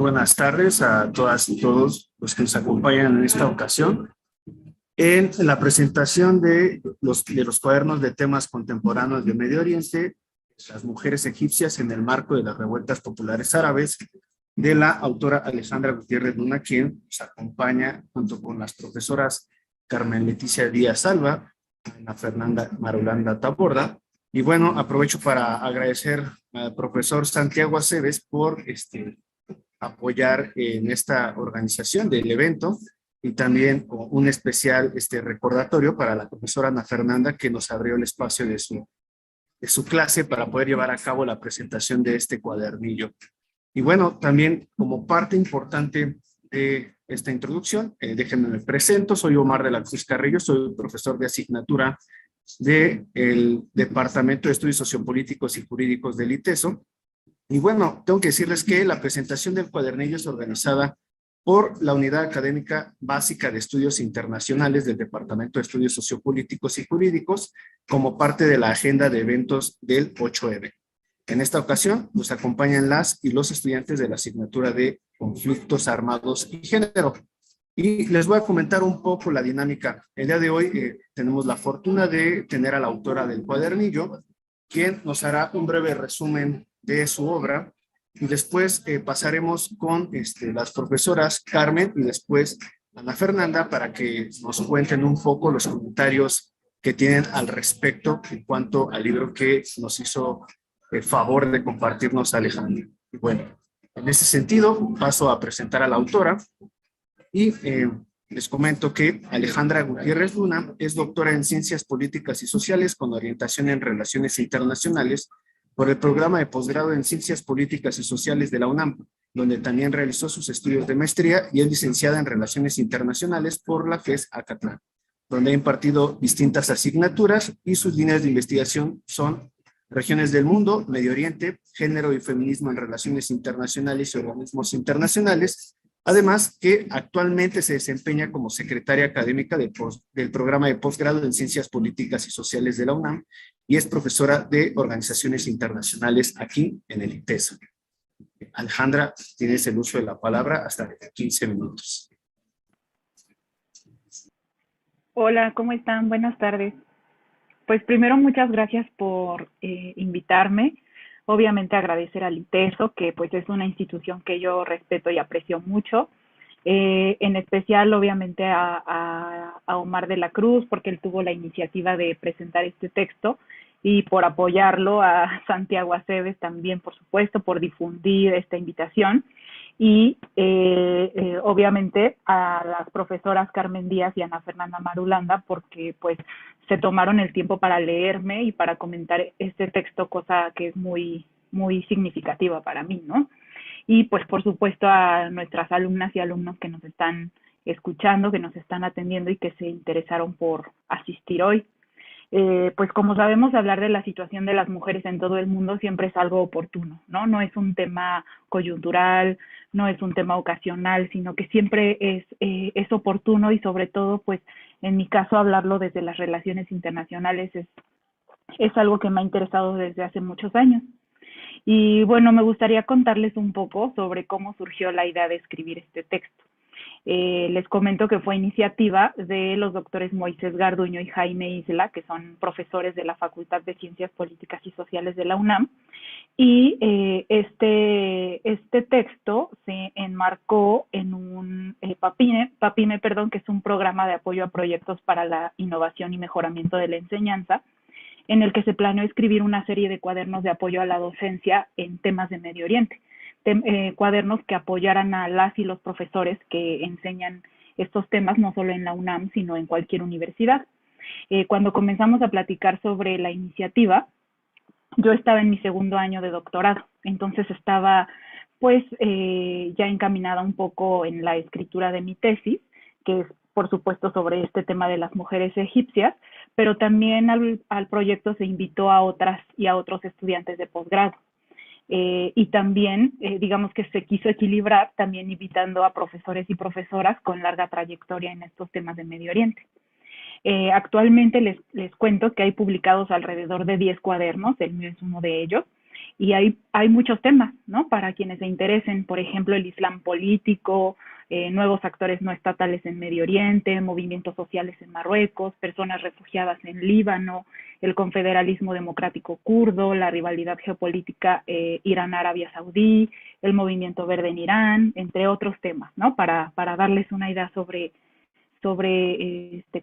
Buenas tardes a todas y todos los que nos acompañan en esta ocasión en la presentación de los cuadernos de temas contemporáneos de Medio Oriente, las mujeres egipcias en el marco de las revueltas populares árabes, de la autora Alejandra Gutiérrez Luna, quien nos acompaña junto con las profesoras Carmen Leticia Díaz Alba, Ana Fernanda Marulanda Taborda. Y bueno, aprovecho para agradecer al profesor Santiago Aceves por apoyar en esta organización del evento, y también un especial recordatorio para la profesora Ana Fernanda, que nos abrió el espacio de su clase para poder llevar a cabo la presentación de este cuadernillo. Y bueno, también como parte importante de esta introducción, déjenme me presento, soy Omar de la Cruz Carrillo, soy profesor de asignatura del Departamento de Estudios Sociopolíticos y Jurídicos del ITESO. Y bueno, tengo que decirles que la presentación del cuadernillo es organizada por la Unidad Académica Básica de Estudios Internacionales del Departamento de Estudios Sociopolíticos y Jurídicos como parte de la agenda de eventos del 8M. En esta ocasión nos acompañan las y los estudiantes de la asignatura de Conflictos Armados y Género. Y les voy a comentar un poco la dinámica. El día de hoy tenemos la fortuna de tener a la autora del cuadernillo, quien nos hará un breve resumen de su obra, y después pasaremos con las profesoras Carmen y después Ana Fernanda para que nos cuenten un poco los comentarios que tienen al respecto en cuanto al libro que nos hizo el favor de compartirnos Alejandra. Y bueno, en ese sentido paso a presentar a la autora y les comento que Alejandra Gutiérrez Luna es doctora en Ciencias Políticas y Sociales con orientación en Relaciones Internacionales por el programa de posgrado en Ciencias Políticas y Sociales de la UNAM, donde también realizó sus estudios de maestría, y es licenciada en Relaciones Internacionales por la FES Acatlán, donde ha impartido distintas asignaturas, y sus líneas de investigación son regiones del mundo, Medio Oriente, género y feminismo en relaciones internacionales y organismos internacionales. Además, que actualmente se desempeña como secretaria académica del programa de posgrado en Ciencias Políticas y Sociales de la UNAM y es profesora de organizaciones internacionales aquí en el ITESO. Alejandra, tienes el uso de la palabra hasta 15 minutos. Hola, ¿cómo están? Buenas tardes. Pues primero, muchas gracias por invitarme. Obviamente agradecer al ITESO, que pues es una institución que yo respeto y aprecio mucho. En especial, obviamente, a Omar de la Cruz, porque él tuvo la iniciativa de presentar este texto, y por apoyarlo, a Santiago Aceves también, por supuesto, por difundir esta invitación. Y obviamente a las profesoras Carmen Díaz y Ana Fernanda Marulanda, porque pues se tomaron el tiempo para leerme y para comentar este texto, cosa que es muy, muy significativa para mí, ¿no? Y pues por supuesto a nuestras alumnas y alumnos que nos están escuchando, que nos están atendiendo y que se interesaron por asistir hoy. Pues como sabemos, hablar de la situación de las mujeres en todo el mundo siempre es algo oportuno, ¿no? No es un tema coyuntural, no es un tema ocasional, sino que siempre es oportuno, y sobre todo, pues en mi caso, hablarlo desde las relaciones internacionales es algo que me ha interesado desde hace muchos años. Y bueno, me gustaría contarles un poco sobre cómo surgió la idea de escribir este texto. Les comento que fue iniciativa de los doctores Moisés Garduño y Jaime Isla, que son profesores de la Facultad de Ciencias Políticas y Sociales de la UNAM, y este texto se enmarcó en un PAPIME, que es un programa de apoyo a proyectos para la innovación y mejoramiento de la enseñanza, en el que se planeó escribir una serie de cuadernos de apoyo a la docencia en temas de Medio Oriente. Cuadernos que apoyaran a las y los profesores que enseñan estos temas, no solo en la UNAM, sino en cualquier universidad. Cuando comenzamos a platicar sobre la iniciativa, yo estaba en mi segundo año de doctorado, entonces estaba pues ya encaminada un poco en la escritura de mi tesis, que es por supuesto sobre este tema de las mujeres egipcias, pero también al proyecto se invitó a otras y a otros estudiantes de posgrado. Y también, digamos que se quiso equilibrar, también invitando a profesores y profesoras con larga trayectoria en estos temas de Medio Oriente. Actualmente les cuento que hay publicados alrededor de 10 cuadernos, el mío es uno de ellos, Y hay muchos temas, ¿no? Para quienes se interesen, por ejemplo, el Islam político, nuevos actores no estatales en Medio Oriente, movimientos sociales en Marruecos, personas refugiadas en Líbano, el confederalismo democrático kurdo, la rivalidad geopolítica Irán-Arabia Saudí, el movimiento verde en Irán, entre otros temas, ¿no? Para darles una idea sobre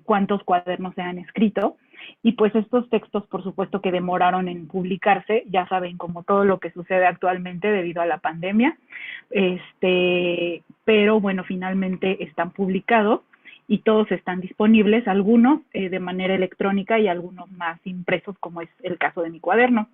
cuántos cuadernos se han escrito. Y pues estos textos, por supuesto, que demoraron en publicarse, ya saben, como todo lo que sucede actualmente debido a la pandemia, pero bueno, finalmente están publicados y todos están disponibles, algunos de manera electrónica y algunos más impresos, como es el caso de mi cuaderno.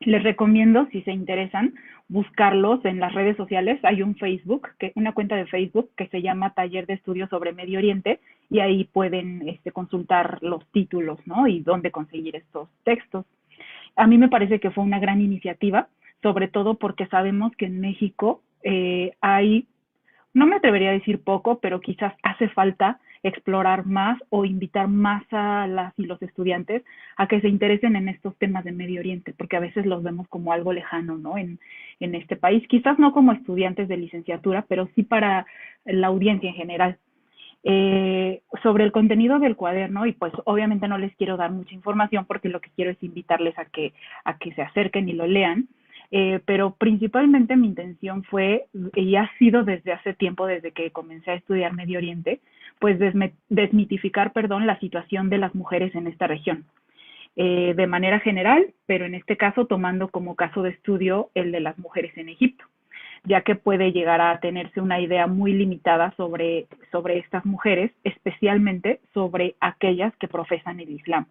Les recomiendo, si se interesan, buscarlos en las redes sociales. Hay un Facebook, una cuenta de Facebook que se llama Taller de Estudios sobre Medio Oriente, y ahí pueden consultar los títulos, ¿no? Y dónde conseguir estos textos. A mí me parece que fue una gran iniciativa, sobre todo porque sabemos que en México hay, no me atrevería a decir poco, pero quizás hace falta explorar más o invitar más a las y los estudiantes a que se interesen en estos temas de Medio Oriente, porque a veces los vemos como algo lejano, ¿no? En este país, quizás no como estudiantes de licenciatura, pero sí para la audiencia en general. Sobre el contenido del cuaderno, y pues obviamente no les quiero dar mucha información porque lo que quiero es invitarles a que se acerquen y lo lean, pero principalmente mi intención fue, y ha sido desde hace tiempo, desde que comencé a estudiar Medio Oriente, pues desmitificar, la situación de las mujeres en esta región. De manera general, pero en este caso tomando como caso de estudio el de las mujeres en Egipto, ya que puede llegar a tenerse una idea muy limitada sobre estas mujeres, especialmente sobre aquellas que profesan el Islam,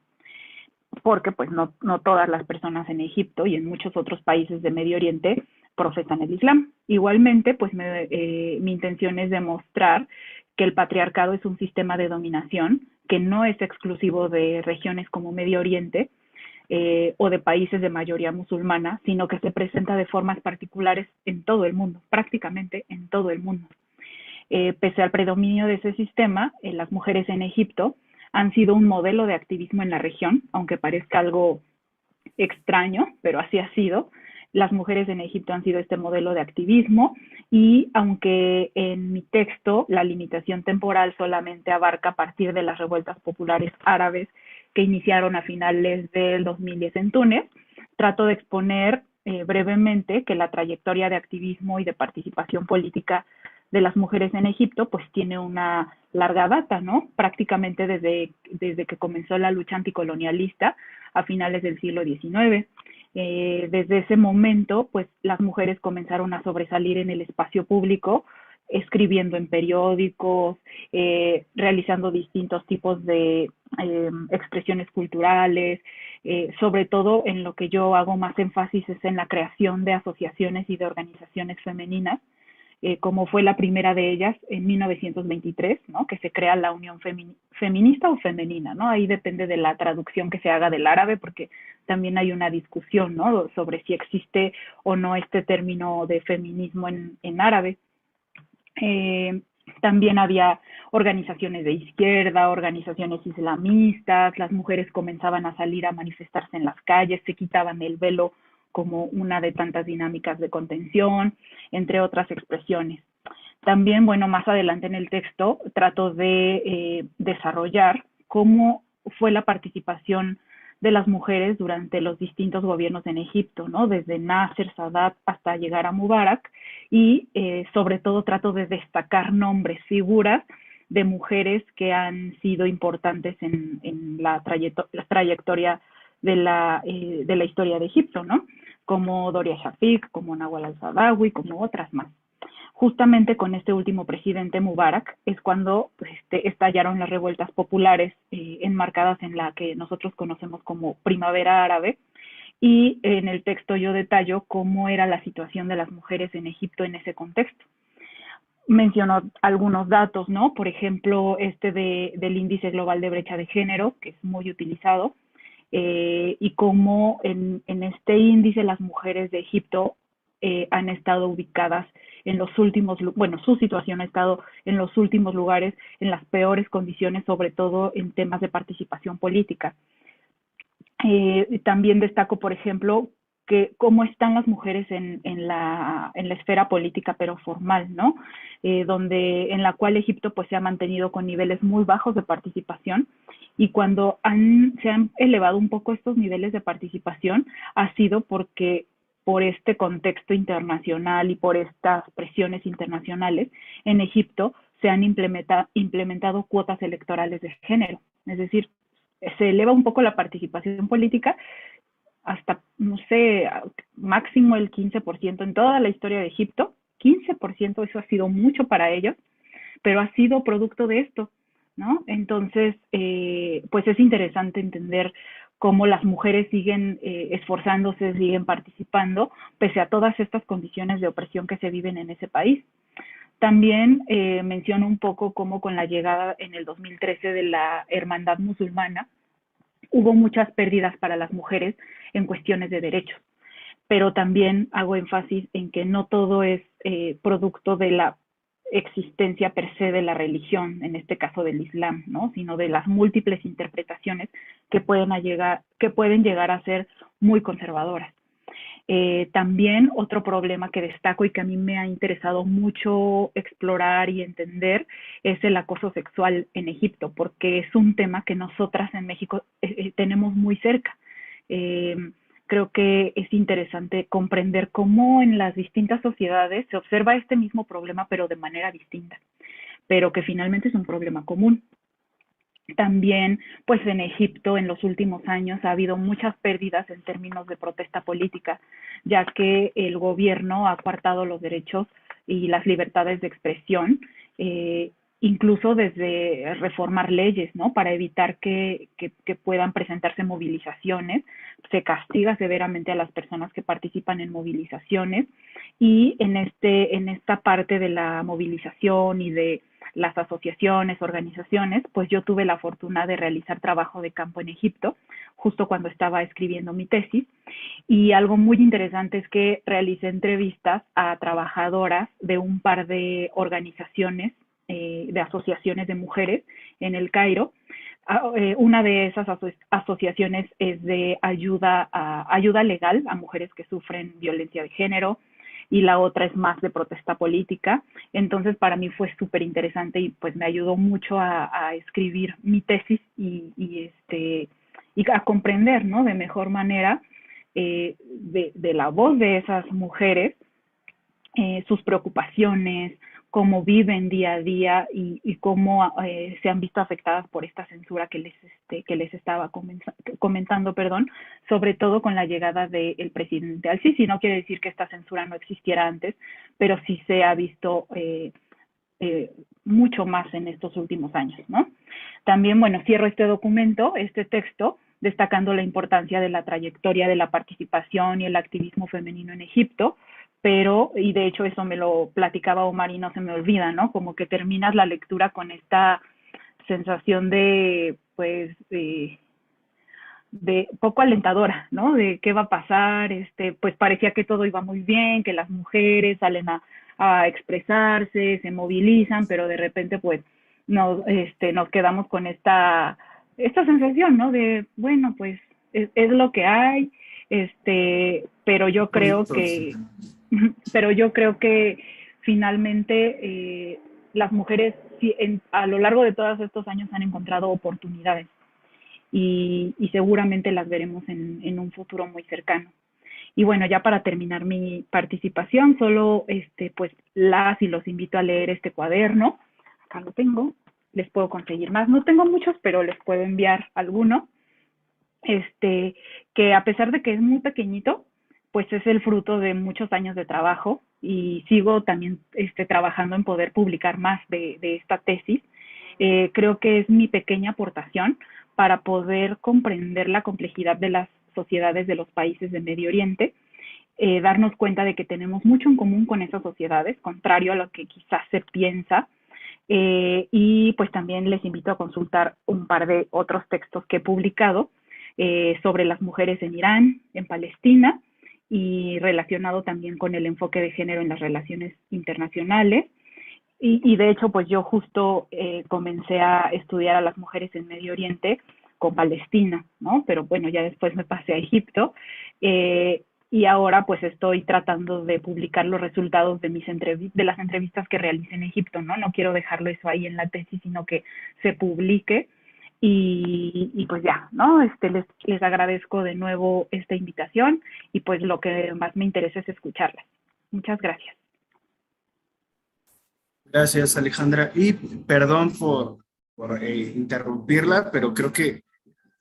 porque pues no todas las personas en Egipto y en muchos otros países de Medio Oriente profesan el Islam. Igualmente, pues mi intención es demostrar que el patriarcado es un sistema de dominación que no es exclusivo de regiones como Medio Oriente o de países de mayoría musulmana, sino que se presenta de formas particulares en todo el mundo, prácticamente en todo el mundo. Pese al predominio de ese sistema, las mujeres en Egipto han sido un modelo de activismo en la región, aunque parezca algo extraño, pero así ha sido. Las mujeres en Egipto han sido este modelo de activismo, y aunque en mi texto la limitación temporal solamente abarca a partir de las revueltas populares árabes que iniciaron a finales del 2010 en Túnez, trato de exponer brevemente que la trayectoria de activismo y de participación política de las mujeres en Egipto pues tiene una larga data, ¿no? Prácticamente desde que comenzó la lucha anticolonialista a finales del siglo XIX. Desde ese momento, pues las mujeres comenzaron a sobresalir en el espacio público, escribiendo en periódicos, realizando distintos tipos de expresiones culturales, sobre todo en lo que yo hago más énfasis es en la creación de asociaciones y de organizaciones femeninas, como fue la primera de ellas en 1923, ¿no? Que se crea la Unión Feminista o Femenina, ¿no? Ahí depende de la traducción que se haga del árabe, porque también hay una discusión, ¿no? Sobre si existe o no este término de feminismo en árabe. También había organizaciones de izquierda, organizaciones islamistas, las mujeres comenzaban a salir a manifestarse en las calles, se quitaban el velo como una de tantas dinámicas de contención, entre otras expresiones. También, bueno, más adelante en el texto trato de desarrollar cómo fue la participación de las mujeres durante los distintos gobiernos en Egipto, ¿no? Desde Nasser, Sadat hasta llegar a Mubarak, y sobre todo trato de destacar nombres, figuras de mujeres que han sido importantes en la trayectoria de la historia de Egipto, ¿no? Como Doria Shafik, como Nawal al-Saadawi, como otras más. Justamente con este último presidente Mubarak es cuando estallaron las revueltas populares enmarcadas en la que nosotros conocemos como Primavera Árabe, y en el texto yo detallo cómo era la situación de las mujeres en Egipto en ese contexto. Menciono algunos datos, ¿no? Por ejemplo, del índice global de brecha de género, que es muy utilizado, y cómo en este índice las mujeres de Egipto han estado ubicadas en los últimos, bueno, su situación ha estado en los últimos lugares, en las peores condiciones, sobre todo en temas de participación política. También destaco, por ejemplo, cómo están las mujeres en la esfera política, pero formal, ¿no? En la cual Egipto pues se ha mantenido con niveles muy bajos de participación, y cuando se han elevado un poco estos niveles de participación ha sido porque por este contexto internacional y por estas presiones internacionales, en Egipto se han implementado cuotas electorales de género. Es decir, se eleva un poco la participación política hasta, no sé, máximo el 15% en toda la historia de Egipto. 15%, eso ha sido mucho para ellos, pero ha sido producto de esto, ¿no? Entonces, pues es interesante entender cómo las mujeres siguen esforzándose, siguen participando, pese a todas estas condiciones de opresión que se viven en ese país. También menciono un poco cómo con la llegada en el 2013 de la Hermandad Musulmana, hubo muchas pérdidas para las mujeres en cuestiones de derechos, pero también hago énfasis en que no todo es producto de la existencia per se de la religión, en este caso del Islam, ¿no? Sino de las múltiples interpretaciones que pueden llegar a ser muy conservadoras. También otro problema que destaco y que a mí me ha interesado mucho explorar y entender es el acoso sexual en Egipto, porque es un tema que nosotras en México tenemos muy cerca. Creo que es interesante comprender cómo en las distintas sociedades se observa este mismo problema, pero de manera distinta, pero que finalmente es un problema común. También, pues en Egipto en los últimos años ha habido muchas pérdidas en términos de protesta política, ya que el gobierno ha coartado los derechos y las libertades de expresión, incluso desde reformar leyes, ¿no? Para evitar que puedan presentarse movilizaciones. Se castiga severamente a las personas que participan en movilizaciones, y en esta parte de la movilización y de las asociaciones, organizaciones, pues yo tuve la fortuna de realizar trabajo de campo en Egipto, justo cuando estaba escribiendo mi tesis, y algo muy interesante es que realicé entrevistas a trabajadoras de un par de organizaciones, de asociaciones de mujeres en el Cairo. Una de esas asociaciones es de ayuda legal a mujeres que sufren violencia de género, y la otra es más de protesta política. Entonces para mí fue súper interesante y pues me ayudó mucho a escribir mi tesis y a comprender, ¿no? De mejor manera de la voz de esas mujeres, sus preocupaciones, cómo viven día a día y cómo se han visto afectadas por esta censura que les estaba comentando, sobre todo con la llegada del presidente al-Sisi. No quiere decir que esta censura no existiera antes, pero sí se ha visto mucho más en estos últimos años, ¿no? También, bueno, cierro este texto, destacando la importancia de la trayectoria de la participación y el activismo femenino en Egipto, y de hecho eso me lo platicaba Omar y no se me olvida, ¿no? Como que terminas la lectura con esta sensación de, pues, de poco alentadora, ¿no? De qué va a pasar, pues parecía que todo iba muy bien, que las mujeres salen a expresarse, se movilizan, pero de repente, pues, nos quedamos con esta sensación, ¿no? De, bueno, pues, es lo que hay, pero yo creo que finalmente las mujeres a lo largo de todos estos años han encontrado oportunidades y seguramente las veremos en un futuro muy cercano. Y bueno, ya para terminar mi participación, solo pues las y los invito a leer este cuaderno. Acá lo tengo, les puedo conseguir más. No tengo muchos, pero les puedo enviar alguno. Que a pesar de que es muy pequeñito, pues es el fruto de muchos años de trabajo, y sigo también trabajando en poder publicar más de esta tesis. Creo que es mi pequeña aportación para poder comprender la complejidad de las sociedades de los países de Medio Oriente, darnos cuenta de que tenemos mucho en común con esas sociedades, contrario a lo que quizás se piensa. Y pues también les invito a consultar un par de otros textos que he publicado sobre las mujeres en Irán, en Palestina, y relacionado también con el enfoque de género en las relaciones internacionales. Y de hecho, pues yo justo comencé a estudiar a las mujeres en Medio Oriente con Palestina, ¿no? Pero bueno, ya después me pasé a Egipto. y ahora pues estoy tratando de publicar los resultados de de las entrevistas que realicé en Egipto, ¿no? No quiero dejarlo eso ahí en la tesis, sino que se publique y pues ya, ¿no? Les agradezco de nuevo esta invitación y pues lo que más me interesa es escucharlas. Muchas gracias. Gracias, Alejandra. Y perdón por interrumpirla, pero creo que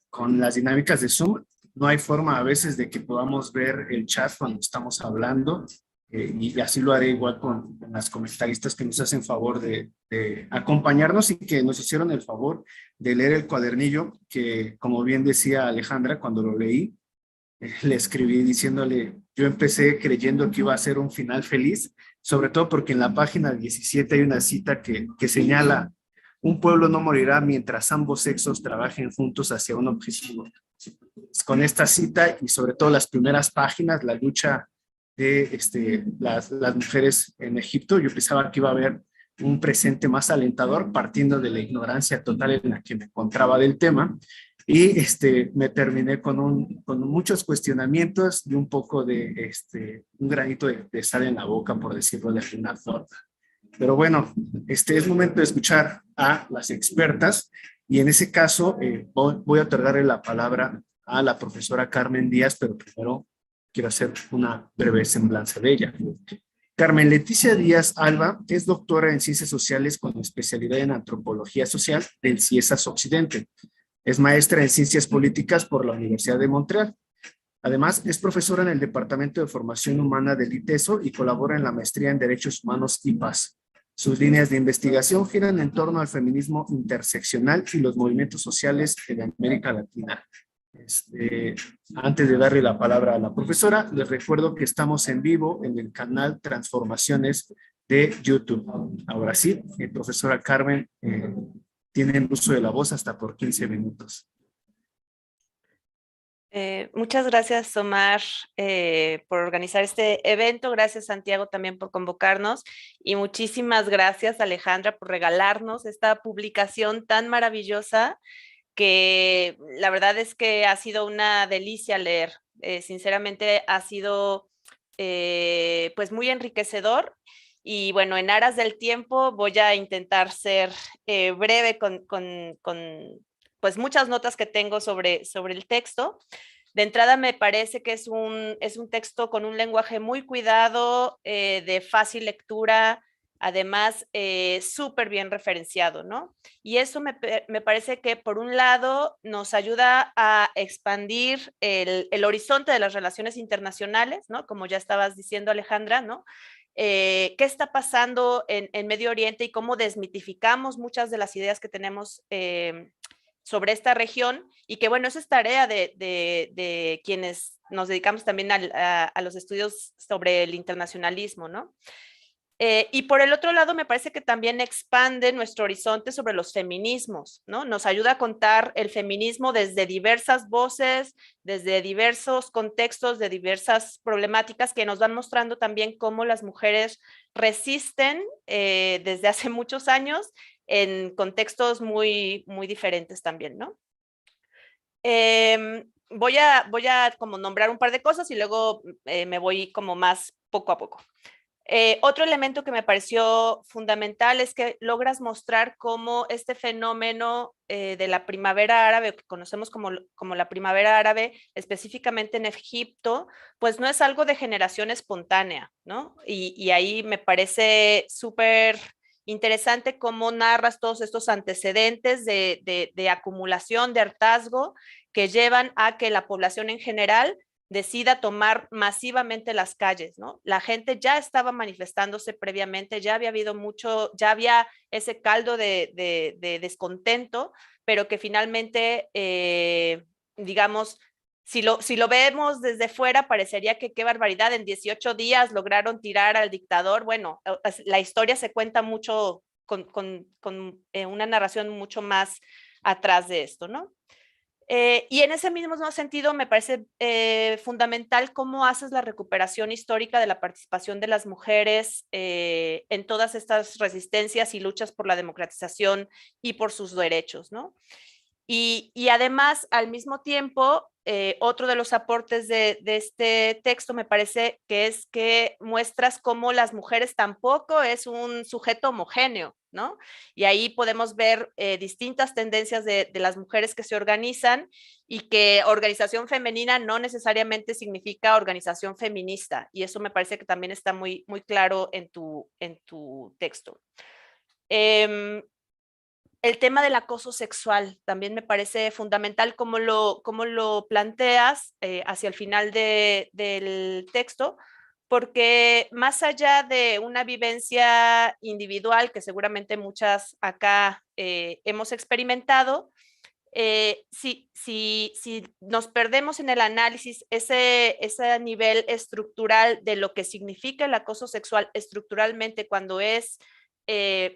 con las dinámicas de Zoom no hay forma a veces de que podamos ver el chat cuando estamos hablando. Y así lo haré igual con las comentaristas que nos hacen favor de acompañarnos y que nos hicieron el favor de leer el cuadernillo que, como bien decía Alejandra, cuando lo leí, le escribí diciéndole, yo empecé creyendo que iba a ser un final feliz, sobre todo porque en la página 17 hay una cita que señala, un pueblo no morirá mientras ambos sexos trabajen juntos hacia un objetivo. Con esta cita y sobre todo las primeras páginas, la lucha de las mujeres en Egipto, yo pensaba que iba a haber un presente más alentador partiendo de la ignorancia total en la que me encontraba del tema. Y me terminé con muchos cuestionamientos y un poco de un granito de sal en la boca, por decirlo de alguna forma. Pero bueno, es momento de escuchar a las expertas y en ese caso voy a otorgarle la palabra a la profesora Carmen Díaz, pero primero quiero hacer una breve semblanza de ella. Carmen Leticia Díaz Alba es doctora en Ciencias Sociales con especialidad en Antropología Social del CIESAS Occidente. Es maestra en Ciencias Políticas por la Universidad de Montreal. Además, es profesora en el Departamento de Formación Humana del ITESO y colabora en la Maestría en Derechos Humanos y Paz. Sus líneas de investigación giran en torno al feminismo interseccional y los movimientos sociales en América Latina. Antes de darle la palabra a la profesora, les recuerdo que estamos en vivo en el canal Transformaciones de YouTube. Ahora sí, profesora Carmen, tienen uso de la voz hasta por 15 minutos. Muchas gracias, Omar, por organizar este evento. Gracias, Santiago, también por convocarnos. Y muchísimas gracias, Alejandra, por regalarnos esta publicación tan maravillosa que la verdad es que ha sido una delicia leer. Sinceramente, ha sido pues muy enriquecedor. Y bueno, en aras del tiempo voy a intentar ser breve con pues muchas notas que tengo sobre el texto. De entrada me parece que es un texto con un lenguaje muy cuidado, de fácil lectura, además súper bien referenciado, ¿no? Y eso me parece que por un lado nos ayuda a expandir el horizonte de las relaciones internacionales, ¿no? Como ya estabas diciendo, Alejandra, ¿no? ¿Qué está pasando en Medio Oriente y cómo desmitificamos muchas de las ideas que tenemos sobre esta región? Y que bueno, eso es tarea de quienes nos dedicamos también a los estudios sobre el internacionalismo, ¿no? Y por el otro lado, me parece que también expande nuestro horizonte sobre los feminismos, ¿no? Nos ayuda a contar el feminismo desde diversas voces, desde diversos contextos, de diversas problemáticas que nos van mostrando también cómo las mujeres resisten desde hace muchos años en contextos muy, muy diferentes también, ¿no? Voy a como nombrar un par de cosas y luego me voy como más poco a poco. Otro elemento que me pareció fundamental es que logras mostrar cómo este fenómeno de la primavera árabe, que conocemos como la primavera árabe, específicamente en Egipto, pues no es algo de generación espontánea, ¿no? Y ahí me parece súper interesante cómo narras todos estos antecedentes de acumulación, de hartazgo, que llevan a que la población en general decida tomar masivamente las calles, ¿no? La gente ya estaba manifestándose previamente, ya había habido mucho, ya había ese caldo de descontento, pero que finalmente, digamos, si lo vemos desde fuera, parecería que qué barbaridad, en 18 días lograron tirar al dictador. Bueno, la historia se cuenta mucho con una narración mucho más atrás de esto, ¿no? Y en ese mismo sentido me parece fundamental cómo haces la recuperación histórica de la participación de las mujeres en todas estas resistencias y luchas por la democratización y por sus derechos, ¿no? Y además, al mismo tiempo, otro de los aportes de este texto me parece que es que muestras cómo las mujeres tampoco es un sujeto homogéneo, ¿no? Y ahí podemos ver distintas tendencias de las mujeres que se organizan y que organización femenina no necesariamente significa organización feminista. Y eso me parece que también está muy, muy claro en tu texto. El tema del acoso sexual también me parece fundamental cómo lo planteas hacia el final del texto, porque más allá de una vivencia individual que seguramente muchas acá hemos experimentado, si nos perdemos en el análisis ese nivel estructural de lo que significa el acoso sexual estructuralmente cuando es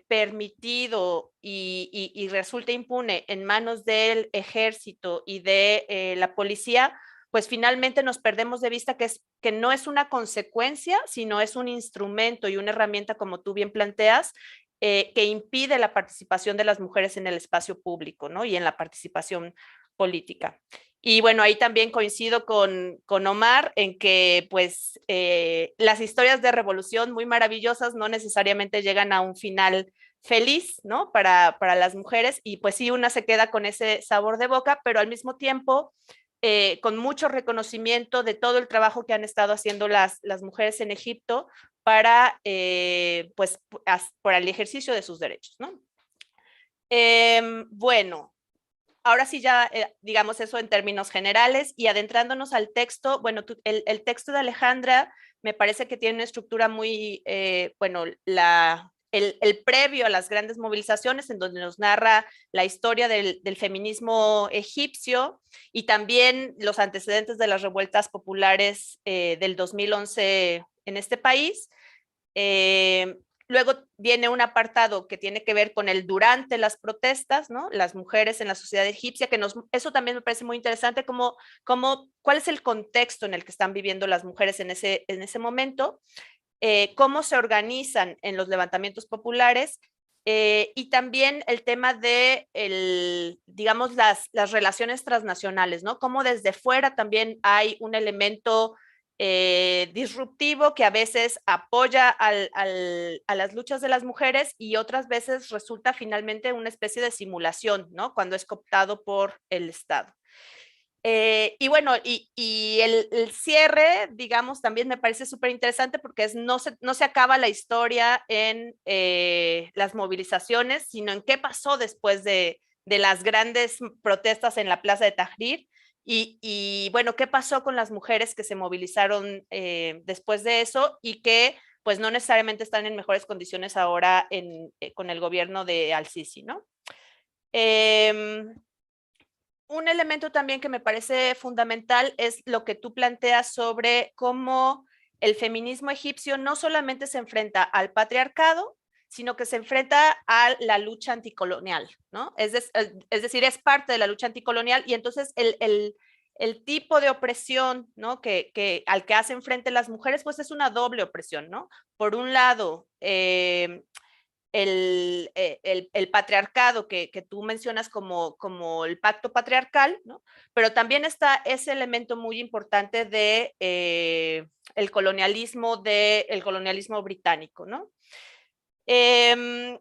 permitido y resulta impune en manos del ejército y de la policía, pues finalmente nos perdemos de vista que no es una consecuencia, sino es un instrumento y una herramienta, como tú bien planteas, que impide la participación de las mujeres en el espacio público, ¿no? Y en la participación política. Y bueno, ahí también coincido con Omar en que pues las historias de revolución muy maravillosas no necesariamente llegan a un final feliz, ¿no? Para las mujeres y pues sí, una se queda con ese sabor de boca, pero al mismo tiempo con mucho reconocimiento de todo el trabajo que han estado haciendo las mujeres en Egipto para, pues, por el ejercicio de sus derechos, ¿no? Bueno, ahora sí ya, digamos eso en términos generales y adentrándonos al texto, bueno, el texto de Alejandra me parece que tiene una estructura muy, bueno, el previo a las grandes movilizaciones en donde nos narra la historia del feminismo egipcio y también los antecedentes de las revueltas populares del 2011 en este país. Luego viene un apartado que tiene que ver con el durante las protestas, ¿no? Las mujeres en la sociedad egipcia, eso también me parece muy interesante, cuál es el contexto en el que están viviendo las mujeres en ese momento, cómo se organizan en los levantamientos populares y también el tema de, digamos, las relaciones transnacionales, ¿no? Cómo desde fuera también hay un elemento disruptivo que a veces apoya a las luchas de las mujeres y otras veces resulta finalmente una especie de simulación, ¿no? Cuando es cooptado por el Estado. Y bueno, y el cierre, digamos, también me parece súper interesante porque no se acaba la historia en las movilizaciones, sino en qué pasó después de las grandes protestas en la Plaza de Tahrir. Y bueno, ¿qué pasó con las mujeres que se movilizaron después de eso y que pues no necesariamente están en mejores condiciones ahora con el gobierno de Al-Sisi, ¿no? Un elemento también que me parece fundamental es lo que tú planteas sobre cómo el feminismo egipcio no solamente se enfrenta al patriarcado, sino que se enfrenta a la lucha anticolonial, ¿no? Es decir, es parte de la lucha anticolonial y entonces el tipo de opresión, ¿no? Al que hacen frente las mujeres, pues es una doble opresión, ¿no? Por un lado, el patriarcado que tú mencionas como el pacto patriarcal, ¿no? Pero también está ese elemento muy importante de el colonialismo británico, ¿no? Me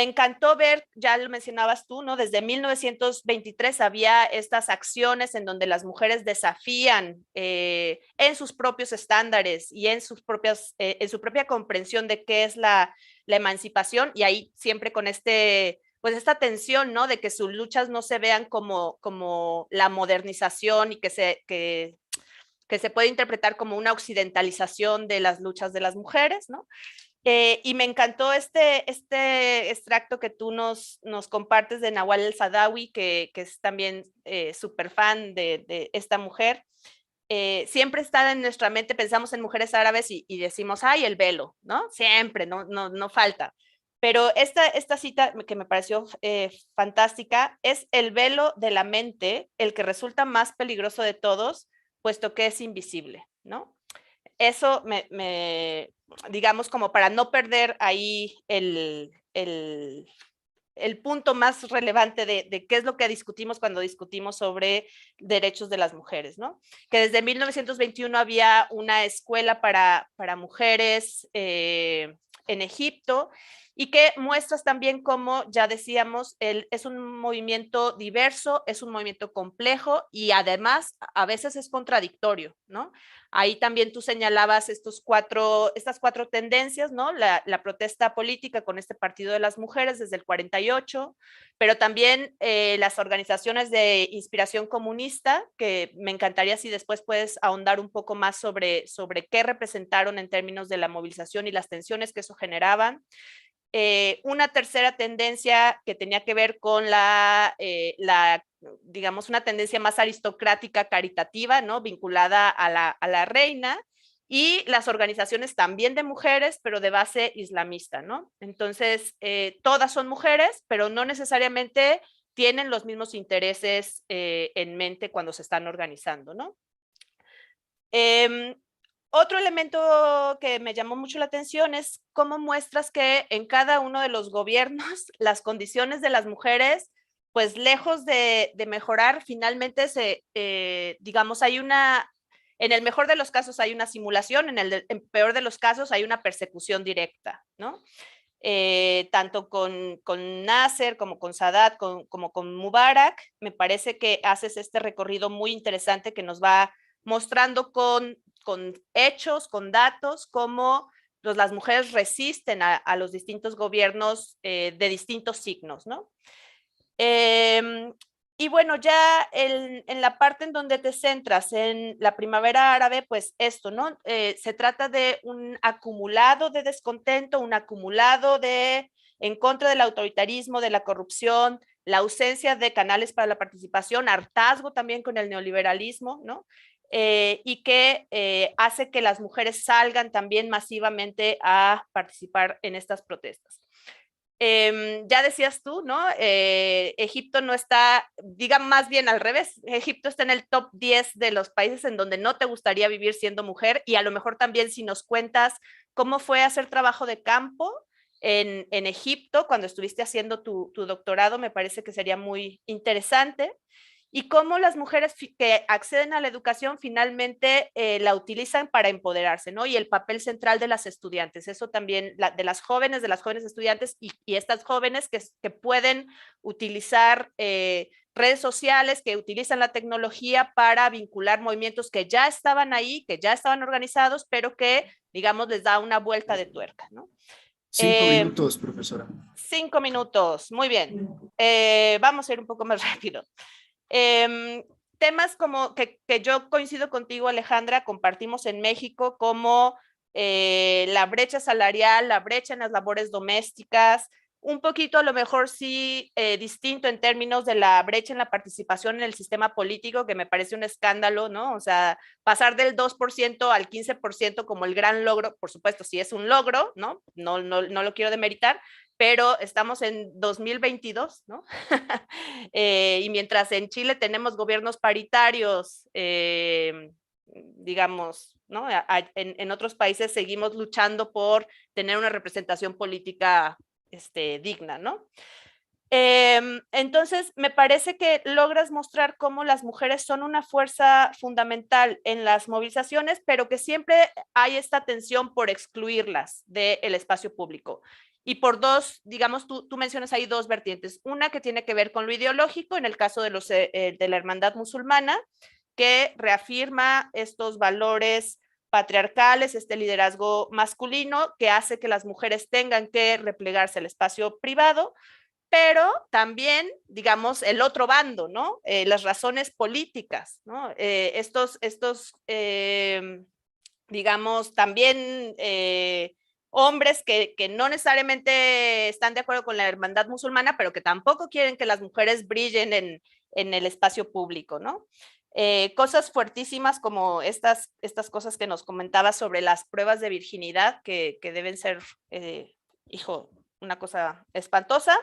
encantó ver, ya lo mencionabas tú, ¿no? Desde 1923 había estas acciones en donde las mujeres desafían en sus propios estándares y en su propia comprensión de qué es la emancipación y ahí siempre con pues esta tensión, ¿no? De que sus luchas no se vean como la modernización y que se puede interpretar como una occidentalización de las luchas de las mujeres, ¿no? Y me encantó este extracto que tú nos compartes de Nawal el-Saadawi, que es también súper fan de esta mujer. Siempre está en nuestra mente, pensamos en mujeres árabes y decimos, ay, el velo, ¿no? Siempre, no falta. Pero esta cita que me pareció fantástica es el velo de la mente, el que resulta más peligroso de todos, puesto que es invisible, ¿no? Eso digamos, como para no perder ahí el punto más relevante de qué es lo que discutimos cuando discutimos sobre derechos de las mujeres, ¿no? Que desde 1921 había una escuela para mujeres en Egipto, y que muestras también cómo, ya decíamos, es un movimiento diverso, es un movimiento complejo y además a veces es contradictorio, ¿no? Ahí también tú señalabas estas cuatro tendencias, ¿no? La protesta política con este Partido de las Mujeres desde el 48, pero también las organizaciones de inspiración comunista, que me encantaría si después puedes ahondar un poco más sobre qué representaron en términos de la movilización y las tensiones que eso generaban. Una tercera tendencia que tenía que ver con digamos, una tendencia más aristocrática, caritativa, ¿no? Vinculada a la reina, y las organizaciones también de mujeres, pero de base islamista, ¿no? Entonces, todas son mujeres, pero no necesariamente tienen los mismos intereses en mente cuando se están organizando, ¿no? Otro elemento que me llamó mucho la atención es cómo muestras que en cada uno de los gobiernos las condiciones de las mujeres, pues lejos de mejorar, finalmente digamos, en el mejor de los casos hay una simulación, en el peor de los casos hay una persecución directa, ¿no? Tanto con Nasser como con Sadat, como con Mubarak. Me parece que haces este recorrido muy interesante que nos va mostrando con hechos, con datos, cómo las mujeres resisten a los distintos gobiernos de distintos signos, ¿no? Y bueno, ya en la parte en donde te centras en la primavera árabe, pues esto, ¿no? Se trata de un acumulado de descontento, un acumulado en contra del autoritarismo, de la corrupción, la ausencia de canales para la participación, hartazgo también con el neoliberalismo, ¿no? Y que hace que las mujeres salgan también masivamente a participar en estas protestas. Ya decías tú, ¿no? Egipto no está, diga más bien al revés, Egipto está en el top 10 de los países en donde no te gustaría vivir siendo mujer, y a lo mejor también si nos cuentas cómo fue hacer trabajo de campo en Egipto cuando estuviste haciendo tu doctorado, me parece que sería muy interesante. Y cómo las mujeres que acceden a la educación finalmente la utilizan para empoderarse, ¿no? Y el papel central de las estudiantes, eso también, de las jóvenes estudiantes y estas jóvenes que pueden utilizar redes sociales, que utilizan la tecnología para vincular movimientos que ya estaban ahí, que ya estaban organizados, pero que, digamos, les da una vuelta de tuerca, ¿no? 5 minutos, profesora. 5 minutos, muy bien. Vamos a ir un poco más rápido. Temas como que yo coincido contigo, Alejandra, compartimos en México, como la brecha salarial, la brecha en las labores domésticas, un poquito a lo mejor sí distinto en términos de la brecha en la participación en el sistema político, que me parece un escándalo, ¿no? O sea, pasar del 2% al 15% como el gran logro, por supuesto, sí es un logro, ¿no? No lo quiero demeritar, pero estamos en 2022, ¿no? Y mientras en Chile tenemos gobiernos paritarios, digamos, ¿no? En otros países seguimos luchando por tener una representación política digna, ¿no? Entonces, me parece que logras mostrar cómo las mujeres son una fuerza fundamental en las movilizaciones, pero que siempre hay esta tensión por excluirlas del espacio público. Y por dos, digamos, tú mencionas ahí dos vertientes. Una que tiene que ver con lo ideológico, en el caso de la hermandad musulmana, que reafirma estos valores patriarcales, este liderazgo masculino que hace que las mujeres tengan que replegarse al espacio privado, pero también, digamos, el otro bando, ¿no? Las razones políticas, ¿no? Digamos, también hombres que no necesariamente están de acuerdo con la hermandad musulmana, pero que tampoco quieren que las mujeres brillen en el espacio público, ¿no? Cosas fuertísimas como estas cosas que nos comentabas sobre las pruebas de virginidad, que deben ser, una cosa espantosa.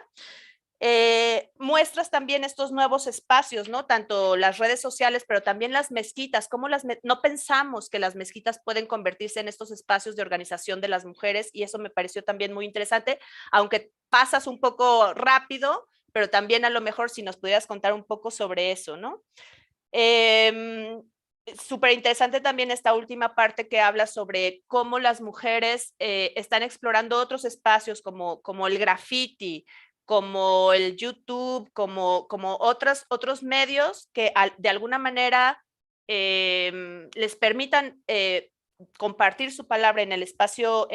muestras también estos nuevos espacios, ¿no? Tanto las redes sociales, pero también las mezquitas, cómo no pensamos que las mezquitas pueden convertirse en estos espacios de organización de las mujeres, y eso me pareció también muy interesante, aunque pasas un poco rápido, pero también a lo mejor si nos pudieras contar un poco sobre eso, ¿no? Súper interesante también esta última parte que habla sobre cómo las mujeres están explorando otros espacios como el graffiti, como el YouTube, como otros medios que de alguna manera les permitan compartir su palabra en el espacio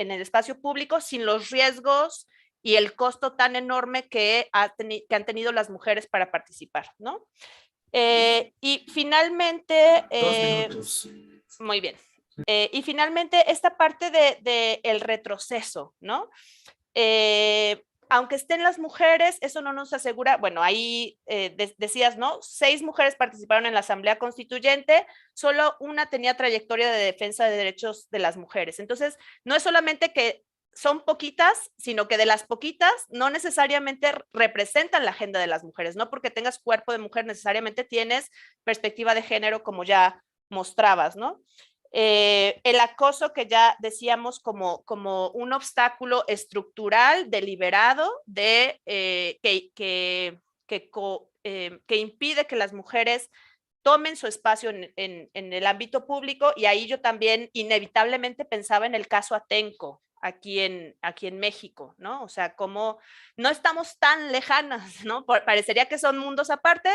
público sin los riesgos y el costo tan enorme que han tenido las mujeres para participar, ¿no? Y finalmente, 2 minutos. muy bien. Y finalmente, esta parte de el retroceso, ¿no? Aunque estén las mujeres, eso no nos asegura, bueno, ahí decías, ¿no? 6 mujeres participaron en la Asamblea Constituyente, solo una tenía trayectoria de defensa de derechos de las mujeres. Entonces, no es solamente que son poquitas, sino que de las poquitas no necesariamente representan la agenda de las mujeres, no porque tengas cuerpo de mujer necesariamente tienes perspectiva de género como ya mostrabas, ¿no? El acoso que ya decíamos como un obstáculo estructural deliberado que impide que las mujeres tomen su espacio en el ámbito público, y ahí yo también inevitablemente pensaba en el caso Atenco, aquí en México, ¿no? O sea, como no estamos tan lejanas, ¿no? Parecería que son mundos aparte,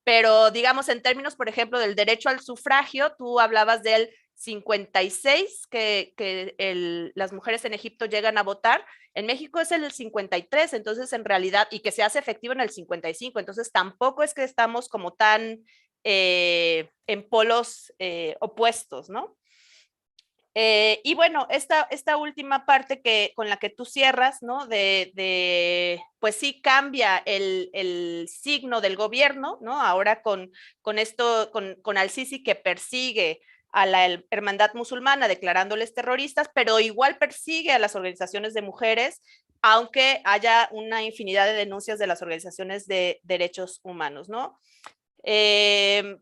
pero digamos en términos, por ejemplo, del derecho al sufragio, tú hablabas del 56, que las mujeres en Egipto llegan a votar, en México es el 53, entonces en realidad, y que se hace efectivo en el 55, entonces tampoco es que estamos como tan en polos opuestos, ¿no? Y bueno, esta última parte con la que tú cierras, ¿no? Pues sí cambia el signo del gobierno, ¿no? Ahora con Al-Sisi, que persigue a la hermandad musulmana declarándoles terroristas, pero igual persigue a las organizaciones de mujeres, aunque haya una infinidad de denuncias de las organizaciones de derechos humanos, ¿no?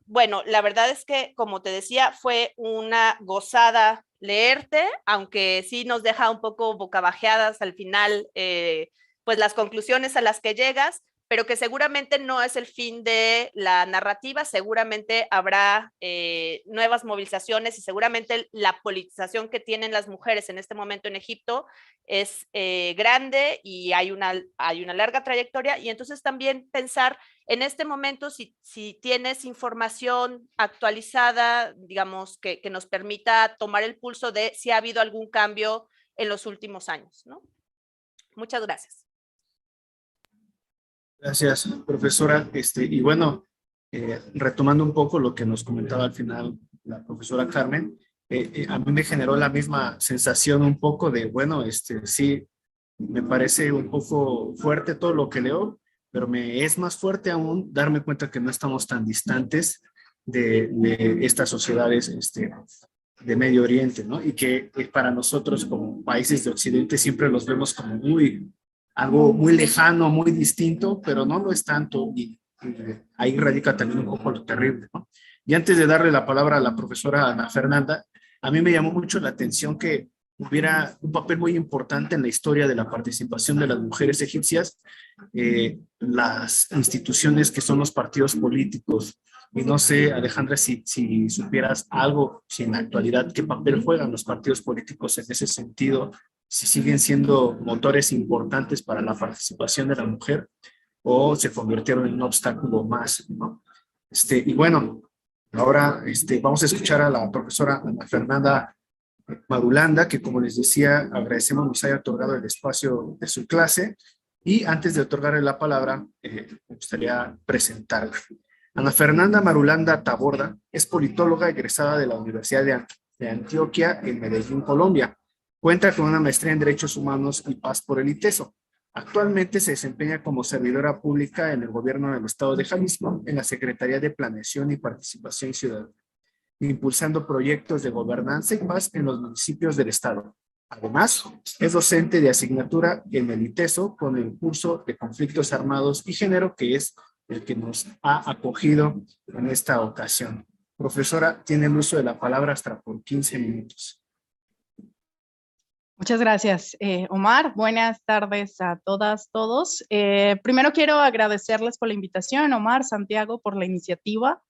Bueno, la verdad es que, como te decía, fue una gozada leerte, aunque sí nos deja un poco bocabajeadas al final, pues las conclusiones a las que llegas, pero que seguramente no es el fin de la narrativa, seguramente habrá nuevas movilizaciones, y seguramente la politización que tienen las mujeres en este momento en Egipto es grande, y hay una larga trayectoria, y entonces también pensar en este momento si tienes información actualizada, digamos, que nos permita tomar el pulso de si ha habido algún cambio en los últimos años, ¿no? Muchas gracias. Gracias, profesora. Y bueno, retomando un poco lo que nos comentaba al final la profesora Carmen, a mí me generó la misma sensación un poco de, bueno, sí, me parece un poco fuerte todo lo que leo, pero me es más fuerte aún darme cuenta que no estamos tan distantes de estas sociedades de Medio Oriente, ¿no? Y que para nosotros como países de Occidente siempre los vemos como algo muy lejano, muy distinto, pero no lo es tanto, y ahí radica también un poco lo terrible, ¿no? Y antes de darle la palabra a la profesora Ana Fernanda, a mí me llamó mucho la atención que hubiera un papel muy importante en la historia de la participación de las mujeres egipcias, las instituciones que son los partidos políticos. Y no sé, Alejandra, si supieras algo, si en la actualidad, qué papel juegan los partidos políticos en ese sentido, si siguen siendo motores importantes para la participación de la mujer o se convirtieron en un obstáculo más, ¿no? Y bueno, ahora vamos a escuchar a la profesora Ana Fernanda Marulanda, que como les decía, agradecemos nos haya otorgado el espacio de su clase, y antes de otorgarle la palabra, me gustaría presentarla. Ana Fernanda Marulanda Taborda es politóloga egresada de la Universidad de Antioquia en Medellín, Colombia. Cuenta con una maestría en Derechos Humanos y Paz por el ITESO. Actualmente se desempeña como servidora pública en el gobierno del estado de Jalisco, en la Secretaría de Planeación y Participación Ciudadana, impulsando proyectos de gobernanza y paz en los municipios del estado. Además, es docente de asignatura en el ITESO con el curso de Conflictos Armados y Género, que es el que nos ha acogido en esta ocasión. Profesora, tiene el uso de la palabra hasta por 15 minutos. Muchas gracias, Omar. Buenas tardes a todas, todos. Primero quiero agradecerles por la invitación, Omar, Santiago, por la iniciativa.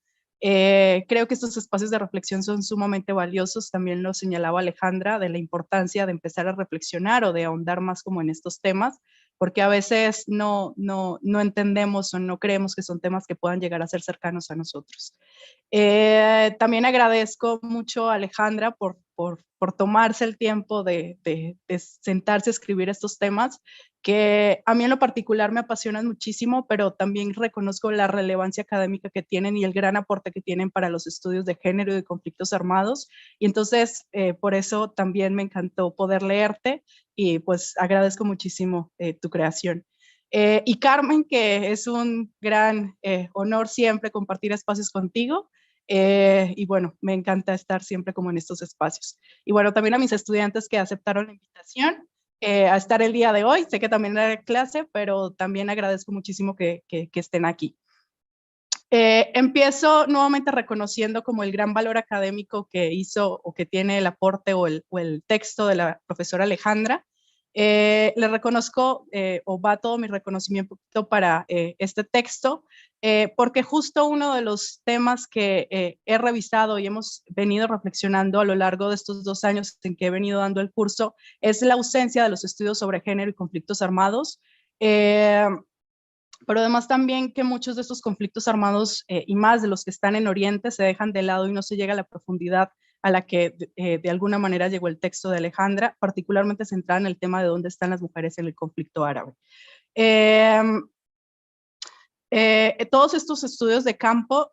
Creo que estos espacios de reflexión son sumamente valiosos. También lo señalaba Alejandra, de la importancia de empezar a reflexionar o de ahondar más como en estos temas, porque a veces no entendemos o no creemos que son temas que puedan llegar a ser cercanos a nosotros. También agradezco mucho a Alejandra por tomarse el tiempo de sentarse a escribir estos temas, que a mí en lo particular me apasionan muchísimo, pero también reconozco la relevancia académica que tienen y el gran aporte que tienen para los estudios de género y de conflictos armados. Y entonces, por eso también me encantó poder leerte y pues agradezco muchísimo tu creación. Y Carmen, que es un gran honor siempre compartir espacios contigo. Y bueno, me encanta estar siempre como en estos espacios. Y bueno, también a mis estudiantes que aceptaron la invitación a estar el día de hoy. Sé que también era clase, pero también agradezco muchísimo que estén aquí. Empiezo nuevamente reconociendo como el gran valor académico que hizo o que tiene el aporte o el texto de la profesora Alejandra. Le reconozco o va todo mi reconocimiento para este texto, porque justo uno de los temas que he revisado y hemos venido reflexionando a lo largo de estos 2 años en que he venido dando el curso es la ausencia de los estudios sobre género y conflictos armados. Pero además también que muchos de estos conflictos armados y más de los que están en Oriente se dejan de lado y no se llega a la profundidad a la que de alguna manera llegó el texto de Alejandra, particularmente centrada en el tema de dónde están las mujeres en el conflicto árabe. Todos estos estudios de campo,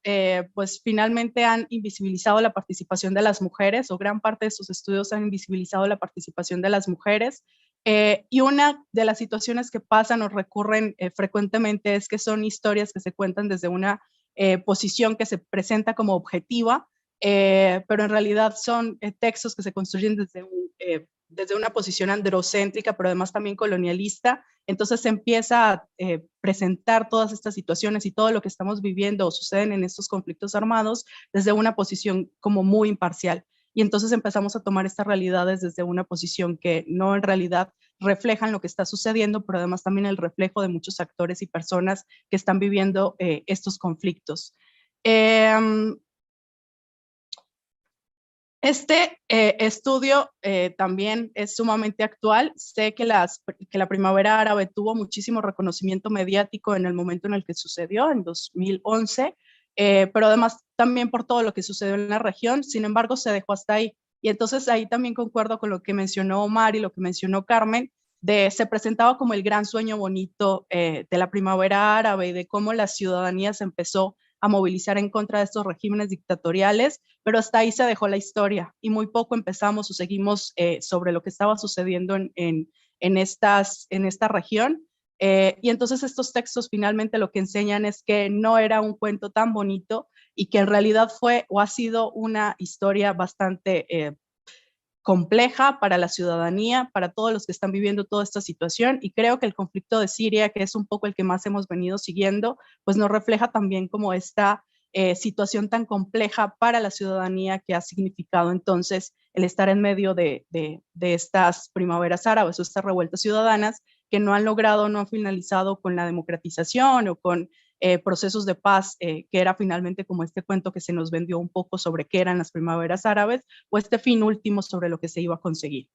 pues finalmente han invisibilizado la participación de las mujeres, o gran parte de estos estudios han invisibilizado la participación de las mujeres, y una de las situaciones que pasan o recurren frecuentemente es que son historias que se cuentan desde una posición que se presenta como objetiva, pero en realidad son textos que se construyen desde una posición androcéntrica, pero además también colonialista. Entonces se empieza a presentar todas estas situaciones y todo lo que estamos viviendo o suceden en estos conflictos armados desde una posición como muy imparcial. Y entonces empezamos a tomar estas realidades desde una posición que no en realidad reflejan lo que está sucediendo, pero además también el reflejo de muchos actores y personas que están viviendo estos conflictos. Este estudio también es sumamente actual. Sé que la primavera árabe tuvo muchísimo reconocimiento mediático en el momento en el que sucedió, en 2011, pero además también por todo lo que sucedió en la región. Sin embargo, se dejó hasta ahí. Y entonces ahí también concuerdo con lo que mencionó Omar y lo que mencionó Carmen, se presentaba como el gran sueño bonito de la primavera árabe y de cómo la ciudadanía se empezó a movilizar en contra de estos regímenes dictatoriales, pero hasta ahí se dejó la historia y muy poco empezamos o seguimos sobre lo que estaba sucediendo en esta región. Y entonces estos textos finalmente lo que enseñan es que no era un cuento tan bonito y que en realidad fue o ha sido una historia bastante compleja para la ciudadanía, para todos los que están viviendo toda esta situación, y creo que el conflicto de Siria, que es un poco el que más hemos venido siguiendo, pues nos refleja también como esta situación tan compleja para la ciudadanía que ha significado entonces el estar en medio de estas primaveras árabes o estas revueltas ciudadanas que no han logrado, no han finalizado con la democratización o con procesos de paz, que era finalmente como este cuento que se nos vendió un poco sobre qué eran las primaveras árabes, o este fin último sobre lo que se iba a conseguir.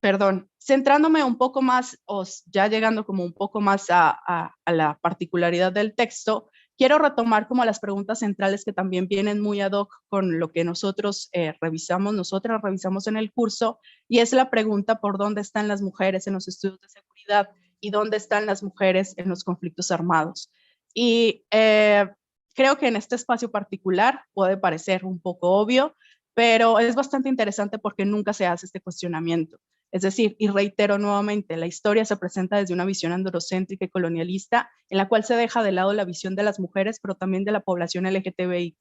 Perdón, centrándome un poco más, o ya llegando como un poco más a la particularidad del texto, quiero retomar como las preguntas centrales que también vienen muy ad hoc con lo que nosotras revisamos en el curso, y es la pregunta por dónde están las mujeres en los estudios de seguridad y dónde están las mujeres en los conflictos armados. Y creo que en este espacio particular puede parecer un poco obvio, pero es bastante interesante porque nunca se hace este cuestionamiento. Es decir, y reitero nuevamente, la historia se presenta desde una visión androcéntrica y colonialista, en la cual se deja de lado la visión de las mujeres, pero también de la población LGTBIQ.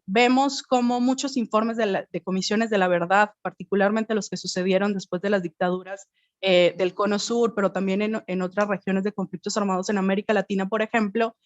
vemos como muchos informes de comisiones de la verdad, particularmente los que sucedieron después de las dictaduras del Cono Sur, pero también en otras regiones de conflictos armados en América Latina, por ejemplo,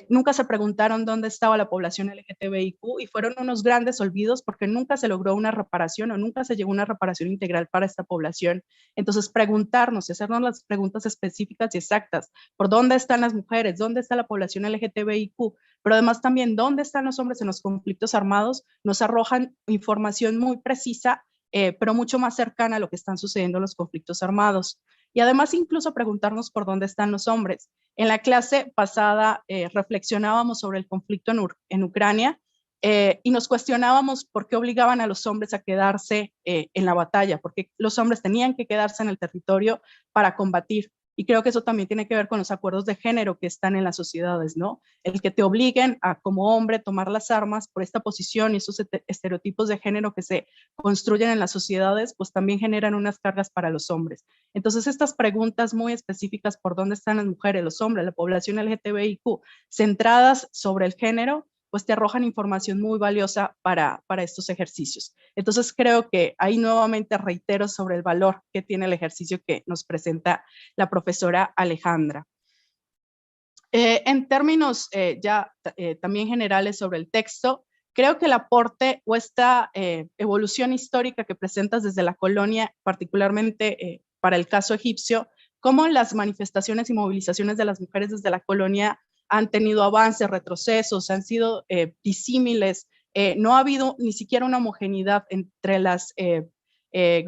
nunca se preguntaron dónde estaba la población LGTBIQ y fueron unos grandes olvidos porque nunca se logró una reparación o nunca se llegó a una reparación integral para esta población. Entonces, preguntarnos y hacernos las preguntas específicas y exactas. ¿Por dónde están las mujeres? ¿Dónde está la población LGTBIQ? Pero además también, ¿dónde están los hombres en los conflictos armados? Nos arrojan información muy precisa, pero mucho más cercana a lo que están sucediendo en los conflictos armados. Y además incluso preguntarnos por dónde están los hombres. En la clase pasada reflexionábamos sobre el conflicto en Ucrania y nos cuestionábamos por qué obligaban a los hombres a quedarse en la batalla, porque los hombres tenían que quedarse en el territorio para combatir. Y creo que eso también tiene que ver con los acuerdos de género que están en las sociedades, ¿no? El que te obliguen a, como hombre, tomar las armas por esta posición y esos estereotipos de género que se construyen en las sociedades, pues también generan unas cargas para los hombres. Entonces, estas preguntas muy específicas por dónde están las mujeres, los hombres, la población LGTBIQ, centradas sobre el género, pues te arrojan información muy valiosa para estos ejercicios. Entonces creo que ahí nuevamente reitero sobre el valor que tiene el ejercicio que nos presenta la profesora Alejandra. En términos también generales sobre el texto, creo que el aporte o esta evolución histórica que presentas desde la colonia, particularmente para el caso egipcio, cómo las manifestaciones y movilizaciones de las mujeres desde la colonia han tenido avances, retrocesos, han sido disímiles, no ha habido ni siquiera una homogeneidad entre las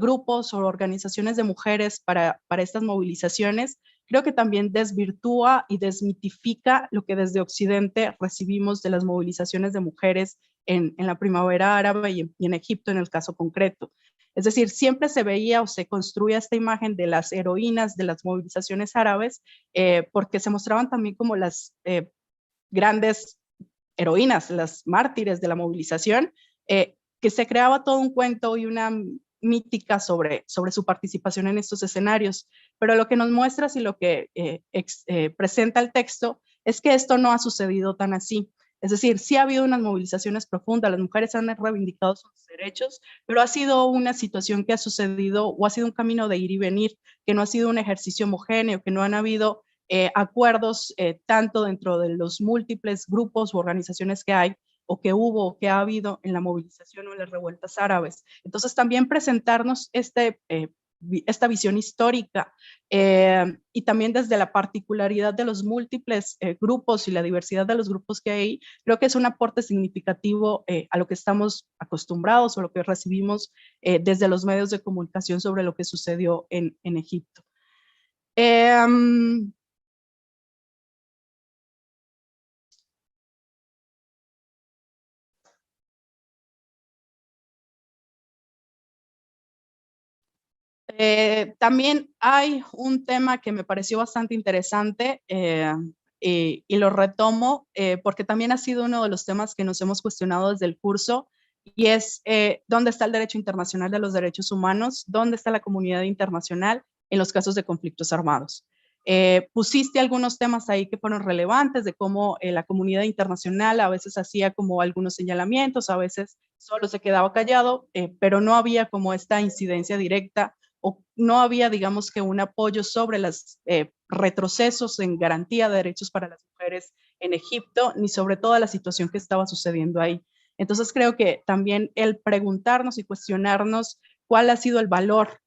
grupos o organizaciones de mujeres para estas movilizaciones. Creo que también desvirtúa y desmitifica lo que desde Occidente recibimos de las movilizaciones de mujeres en la primavera árabe y en Egipto en el caso concreto. Es decir, siempre se veía o se construía esta imagen de las heroínas de las movilizaciones árabes porque se mostraban también como las grandes heroínas, las mártires de la movilización, que se creaba todo un cuento y una mítica sobre su participación en estos escenarios. Pero lo que nos muestras y lo que presenta el texto es que esto no ha sucedido tan así. Es decir, sí ha habido unas movilizaciones profundas, las mujeres han reivindicado sus derechos, pero ha sido una situación que ha sucedido o ha sido un camino de ir y venir, que no ha sido un ejercicio homogéneo, que no han habido acuerdos tanto dentro de los múltiples grupos u organizaciones que hay o que hubo o que ha habido en la movilización o en las revueltas árabes. Entonces también presentarnos esta visión histórica y también desde la particularidad de los múltiples grupos y la diversidad de los grupos que hay, creo que es un aporte significativo a lo que estamos acostumbrados o lo que recibimos desde los medios de comunicación sobre lo que sucedió en Egipto. También hay un tema que me pareció bastante interesante y lo retomo porque también ha sido uno de los temas que nos hemos cuestionado desde el curso y es dónde está el derecho internacional de los derechos humanos, dónde está la comunidad internacional en los casos de conflictos armados. Pusiste algunos temas ahí que fueron relevantes de cómo la comunidad internacional a veces hacía como algunos señalamientos, a veces solo se quedaba callado, pero no había como esta incidencia directa o no había, digamos que un apoyo sobre los retrocesos en garantía de derechos para las mujeres en Egipto, ni sobre toda la situación que estaba sucediendo ahí. Entonces creo que también el preguntarnos y cuestionarnos cuál ha sido el valor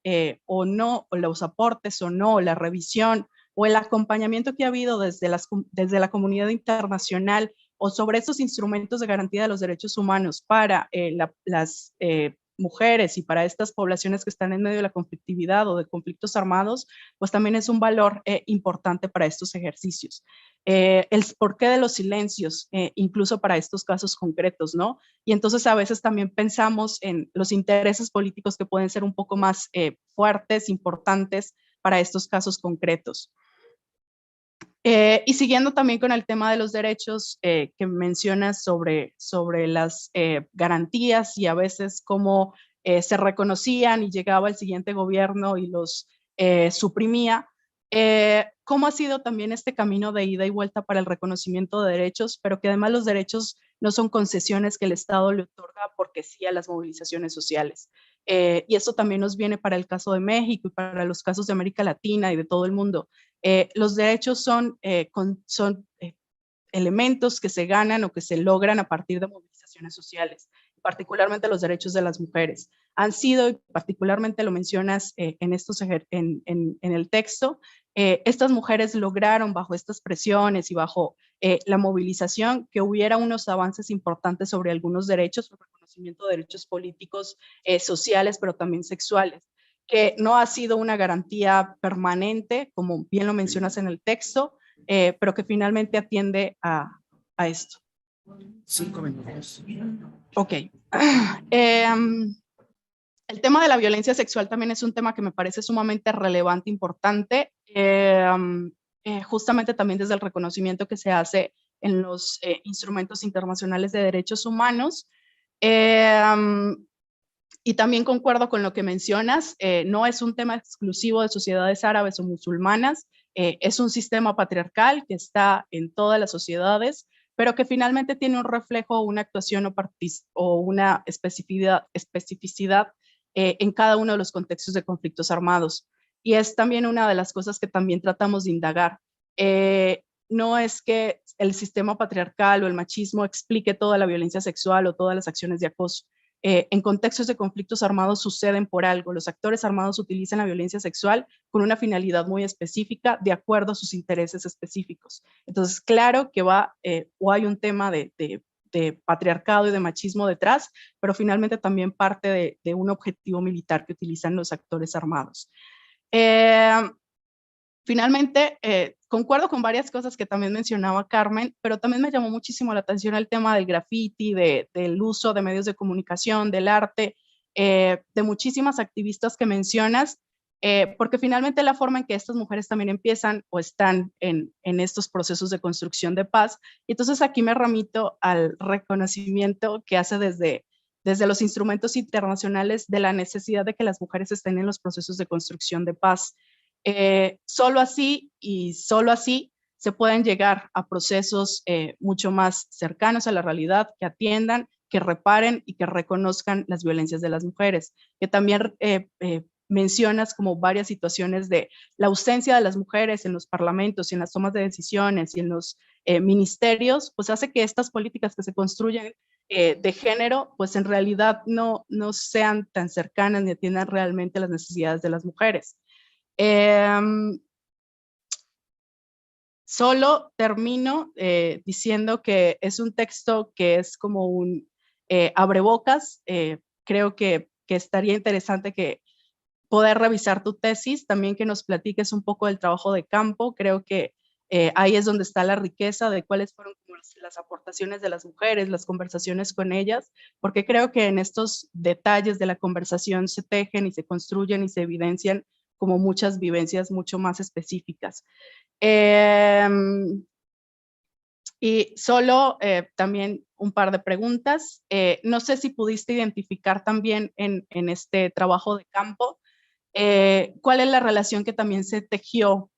o no, o los aportes o no, la revisión o el acompañamiento que ha habido desde la comunidad internacional o sobre estos instrumentos de garantía de los derechos humanos para las mujeres y para estas poblaciones que están en medio de la conflictividad o de conflictos armados, pues también es un valor importante para estos ejercicios. El porqué de los silencios, incluso para estos casos concretos, ¿no? Y entonces a veces también pensamos en los intereses políticos que pueden ser un poco más fuertes, importantes para estos casos concretos. Y siguiendo también con el tema de los derechos que mencionas sobre las garantías y a veces cómo se reconocían y llegaba el siguiente gobierno y los suprimía, cómo ha sido también este camino de ida y vuelta para el reconocimiento de derechos, pero que además los derechos no son concesiones que el Estado le otorga porque sí a las movilizaciones sociales. Y esto también nos viene para el caso de México y para los casos de América Latina y de todo el mundo. Los derechos son elementos que se ganan o que se logran a partir de movilizaciones sociales, particularmente los derechos de las mujeres. Han sido, y particularmente lo mencionas en el texto, estas mujeres lograron bajo estas presiones y bajo la movilización que hubiera unos avances importantes sobre algunos derechos, el reconocimiento de derechos políticos, sociales, pero también sexuales, que no ha sido una garantía permanente, como bien lo mencionas en el texto, pero que finalmente atiende a esto. 5 minutos. Ok. El tema de la violencia sexual también es un tema que me parece sumamente relevante, importante, justamente también desde el reconocimiento que se hace en los instrumentos internacionales de derechos humanos. Y también concuerdo con lo que mencionas, no es un tema exclusivo de sociedades árabes o musulmanas, es un sistema patriarcal que está en todas las sociedades, pero que finalmente tiene un reflejo, una actuación o una especificidad en cada uno de los contextos de conflictos armados. Y es también una de las cosas que también tratamos de indagar. No es que el sistema patriarcal o el machismo explique toda la violencia sexual o todas las acciones de acoso. En contextos de conflictos armados suceden por algo. Los actores armados utilizan la violencia sexual con una finalidad muy específica de acuerdo a sus intereses específicos. Entonces, claro que o hay un tema de patriarcado y de machismo detrás, pero finalmente también parte de un objetivo militar que utilizan los actores armados. Finalmente, concuerdo con varias cosas que también mencionaba Carmen, pero también me llamó muchísimo la atención el tema del graffiti, del uso de medios de comunicación, del arte, de muchísimas activistas que mencionas, porque finalmente la forma en que estas mujeres también empiezan o están en estos procesos de construcción de paz. Y entonces aquí me remito al reconocimiento que hace desde los instrumentos internacionales de la necesidad de que las mujeres estén en los procesos de construcción de paz. Solo así y solo así se pueden llegar a procesos mucho más cercanos a la realidad, que atiendan, que reparen y que reconozcan las violencias de las mujeres. Que también mencionas como varias situaciones de la ausencia de las mujeres en los parlamentos y en las tomas de decisiones y en los ministerios, pues hace que estas políticas que se construyen de género, pues en realidad no sean tan cercanas ni atiendan realmente las necesidades de las mujeres. Solo termino diciendo que es un texto que es como un abrebocas. Creo que estaría interesante que poder revisar tu tesis, también que nos platiques un poco del trabajo de campo. Creo que ahí es donde está la riqueza de cuáles fueron como las aportaciones de las mujeres, las conversaciones con ellas, porque creo que en estos detalles de la conversación se tejen y se construyen y se evidencian como muchas vivencias mucho más específicas. Y solo también un par de preguntas. No sé si pudiste identificar también en este trabajo de campo, ¿cuál es la relación que también se tejió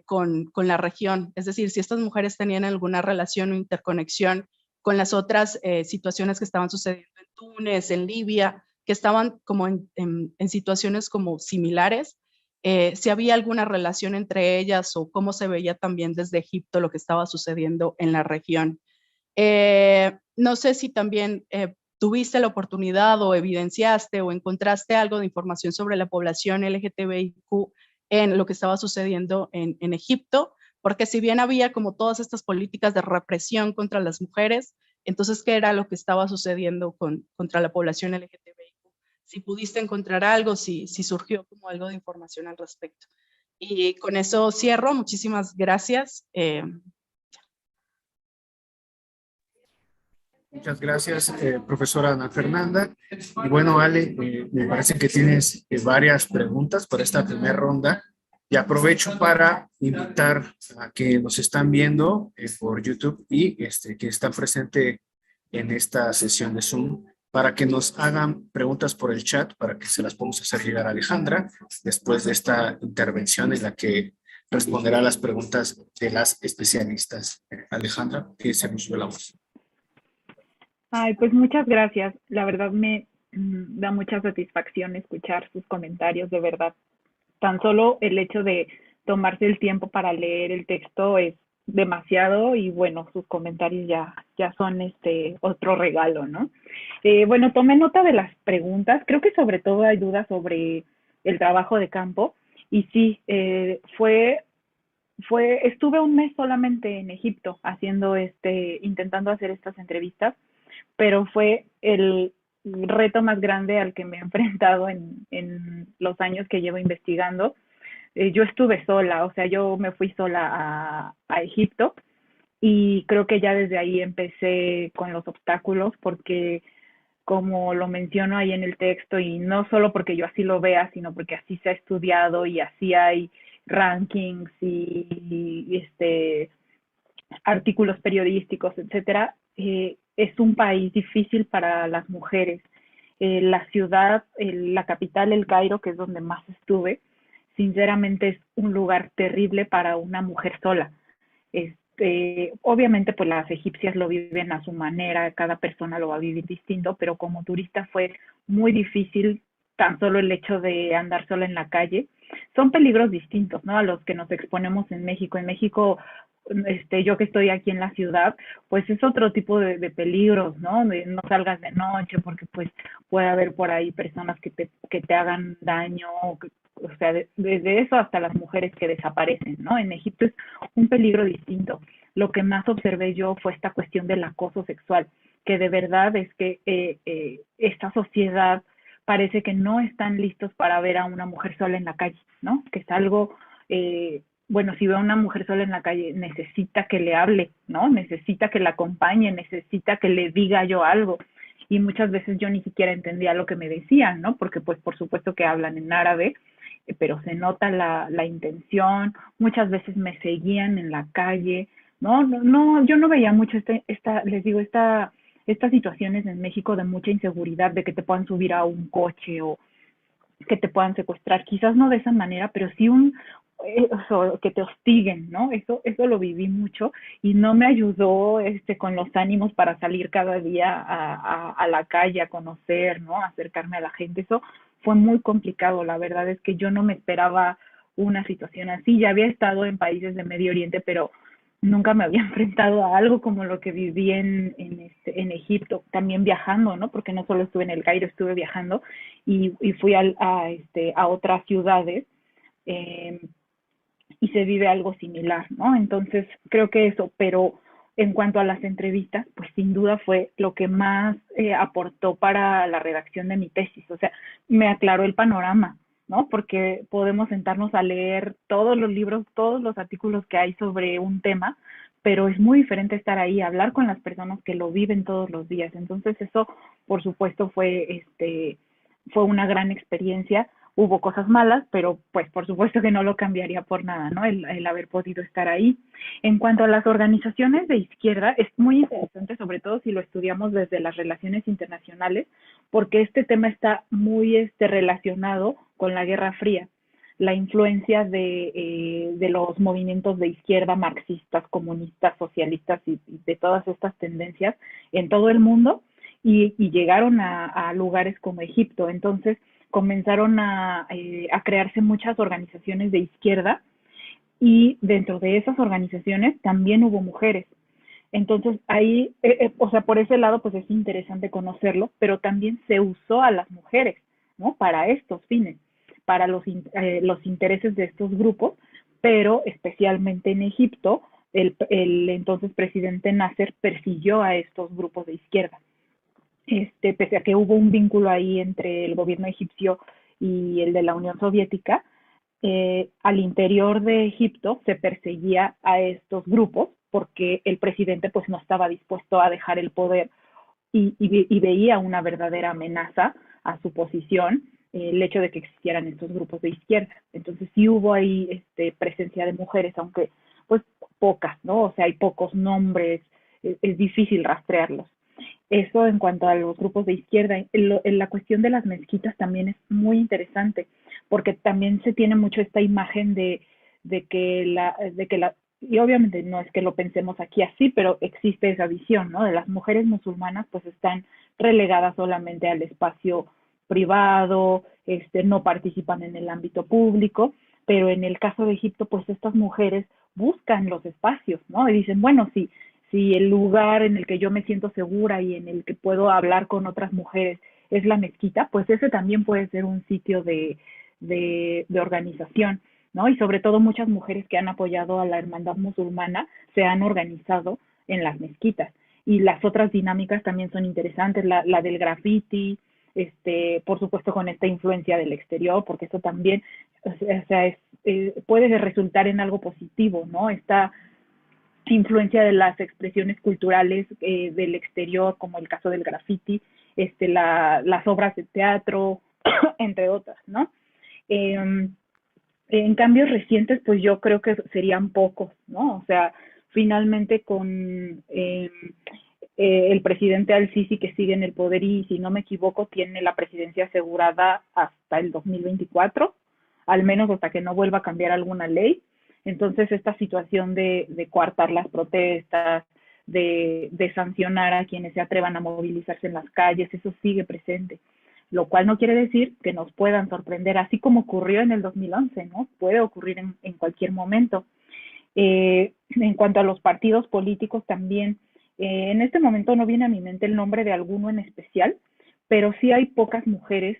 con la región? Es decir, si estas mujeres tenían alguna relación o interconexión con las otras situaciones que estaban sucediendo en Túnez, en Libia, que estaban como en situaciones como similares, si había alguna relación entre ellas o cómo se veía también desde Egipto lo que estaba sucediendo en la región. No sé si también tuviste la oportunidad o evidenciaste o encontraste algo de información sobre la población LGTBIQ en lo que estaba sucediendo en Egipto, porque si bien había como todas estas políticas de represión contra las mujeres, entonces, ¿qué era lo que estaba sucediendo contra la población LGTBIQ? Si pudiste encontrar algo, si surgió como algo de información al respecto. Y con eso cierro. Muchísimas gracias. Muchas gracias, profesora Ana Fernanda. Y bueno, Ale, me parece que tienes varias preguntas para esta primera ronda. Y aprovecho para invitar a que nos están viendo por YouTube y que están presentes en esta sesión de Zoom, para que nos hagan preguntas por el chat, para que se las podamos hacer llegar a Alejandra después de esta intervención en la que responderá las preguntas de las especialistas. Alejandra, que se nos dio la voz. Ay, pues muchas gracias. La verdad me da mucha satisfacción escuchar sus comentarios, de verdad. Tan solo el hecho de tomarse el tiempo para leer el texto es demasiado y bueno, sus comentarios ya son otro regalo, ¿no? Bueno, tomé nota de las preguntas. Creo que sobre todo hay dudas sobre el trabajo de campo. Y sí, estuve un mes solamente en Egipto haciendo intentando hacer estas entrevistas, pero fue el reto más grande al que me he enfrentado en los años que llevo investigando. Yo estuve sola, o sea, yo me fui sola a Egipto y creo que ya desde ahí empecé con los obstáculos porque como lo menciono ahí en el texto, y no solo porque yo así lo vea, sino porque así se ha estudiado y así hay rankings y artículos periodísticos, etcétera, es un país difícil para las mujeres. La ciudad, la capital, el Cairo, que es donde más estuve, sinceramente es un lugar terrible para una mujer sola. Obviamente, pues las egipcias lo viven a su manera, cada persona lo va a vivir distinto, pero como turista fue muy difícil tan solo el hecho de andar sola en la calle. Son peligros distintos, ¿no? A los que nos exponemos en México. En México, yo que estoy aquí en la ciudad, pues es otro tipo de peligros, ¿no? No salgas de noche porque pues puede haber por ahí personas que te hagan daño, o sea, desde eso hasta las mujeres que desaparecen, ¿no? En Egipto es un peligro distinto. Lo que más observé yo fue esta cuestión del acoso sexual, que de verdad es que esta sociedad parece que no están listos para ver a una mujer sola en la calle, ¿no? Que es algo, bueno, si veo a una mujer sola en la calle, necesita que le hable, ¿no? Necesita que la acompañe, necesita que le diga yo algo. Y muchas veces yo ni siquiera entendía lo que me decían, ¿no? Porque pues por supuesto que hablan en árabe, pero se nota la intención. Muchas veces me seguían en la calle, ¿no? No, yo no veía mucho les digo, estas situaciones en México de mucha inseguridad, de que te puedan subir a un coche o que te puedan secuestrar, quizás no de esa manera, pero sí que te hostiguen, ¿no? Eso lo viví mucho y no me ayudó con los ánimos para salir cada día a la calle, a conocer, ¿no? A acercarme a la gente. Eso fue muy complicado, la verdad es que yo no me esperaba una situación así. Ya había estado en países de Medio Oriente, pero nunca me había enfrentado a algo como lo que viví en Egipto, también viajando, ¿no? Porque no solo estuve en el Cairo, estuve viajando y fui a otras ciudades eh, y se vive algo similar, ¿no? Entonces, creo que eso, pero en cuanto a las entrevistas, pues sin duda fue lo que más aportó para la redacción de mi tesis, o sea, me aclaró el panorama, ¿no? Porque podemos sentarnos a leer todos los libros, todos los artículos que hay sobre un tema, pero es muy diferente estar ahí, hablar con las personas que lo viven todos los días. Entonces eso, por supuesto, fue una gran experiencia. Hubo cosas malas, pero pues por supuesto que no lo cambiaría por nada, ¿no? El haber podido estar ahí. En cuanto a las organizaciones de izquierda, es muy interesante, sobre todo si lo estudiamos desde las relaciones internacionales, porque este tema está muy relacionado con la Guerra Fría, la influencia de los movimientos de izquierda, marxistas, comunistas, socialistas y de todas estas tendencias en todo el mundo y llegaron a lugares como Egipto. Entonces comenzaron a crearse muchas organizaciones de izquierda y dentro de esas organizaciones también hubo mujeres. Entonces ahí, o sea, por ese lado, pues es interesante conocerlo, pero también se usó a las mujeres, ¿no? Para estos fines, para los intereses de estos grupos, pero especialmente en Egipto, el entonces presidente Nasser persiguió a estos grupos de izquierda. Pese a que hubo un vínculo ahí entre el gobierno egipcio y el de la Unión Soviética, al interior de Egipto se perseguía a estos grupos porque el presidente pues no estaba dispuesto a dejar el poder y veía una verdadera amenaza a su posición el hecho de que existieran estos grupos de izquierda. Entonces sí hubo ahí presencia de mujeres, aunque pues pocas, ¿no? O sea, hay pocos nombres, es difícil rastrearlos. Eso en cuanto a los grupos de izquierda. En la cuestión de las mezquitas también es muy interesante, porque también se tiene mucho esta imagen de que y obviamente no es que lo pensemos aquí así, pero existe esa visión, ¿no? De las mujeres musulmanas pues están relegadas solamente al espacio privado, no participan en el ámbito público, pero en el caso de Egipto pues estas mujeres buscan los espacios, ¿no? Y dicen, bueno, si el lugar en el que yo me siento segura y en el que puedo hablar con otras mujeres es la mezquita, pues ese también puede ser un sitio de organización, ¿no? Y sobre todo muchas mujeres que han apoyado a la hermandad musulmana se han organizado en las mezquitas. Y las otras dinámicas también son interesantes, la del graffiti, por supuesto con esta influencia del exterior, porque eso también, o sea, puede resultar en algo positivo, ¿no? Esta influencia de las expresiones culturales del exterior, como el caso del graffiti, las obras de teatro, entre otras, ¿no? En cambios recientes, pues yo creo que serían pocos, ¿no? O sea, finalmente con el presidente Al-Sisi que sigue en el poder y, si no me equivoco, tiene la presidencia asegurada hasta el 2024, al menos hasta que no vuelva a cambiar alguna ley. Entonces, esta situación de coartar las protestas, de sancionar a quienes se atrevan a movilizarse en las calles, eso sigue presente. Lo cual no quiere decir que nos puedan sorprender, así como ocurrió en el 2011, ¿no? Puede ocurrir en cualquier momento. En cuanto a los partidos políticos también, en este momento no viene a mi mente el nombre de alguno en especial, pero sí hay pocas mujeres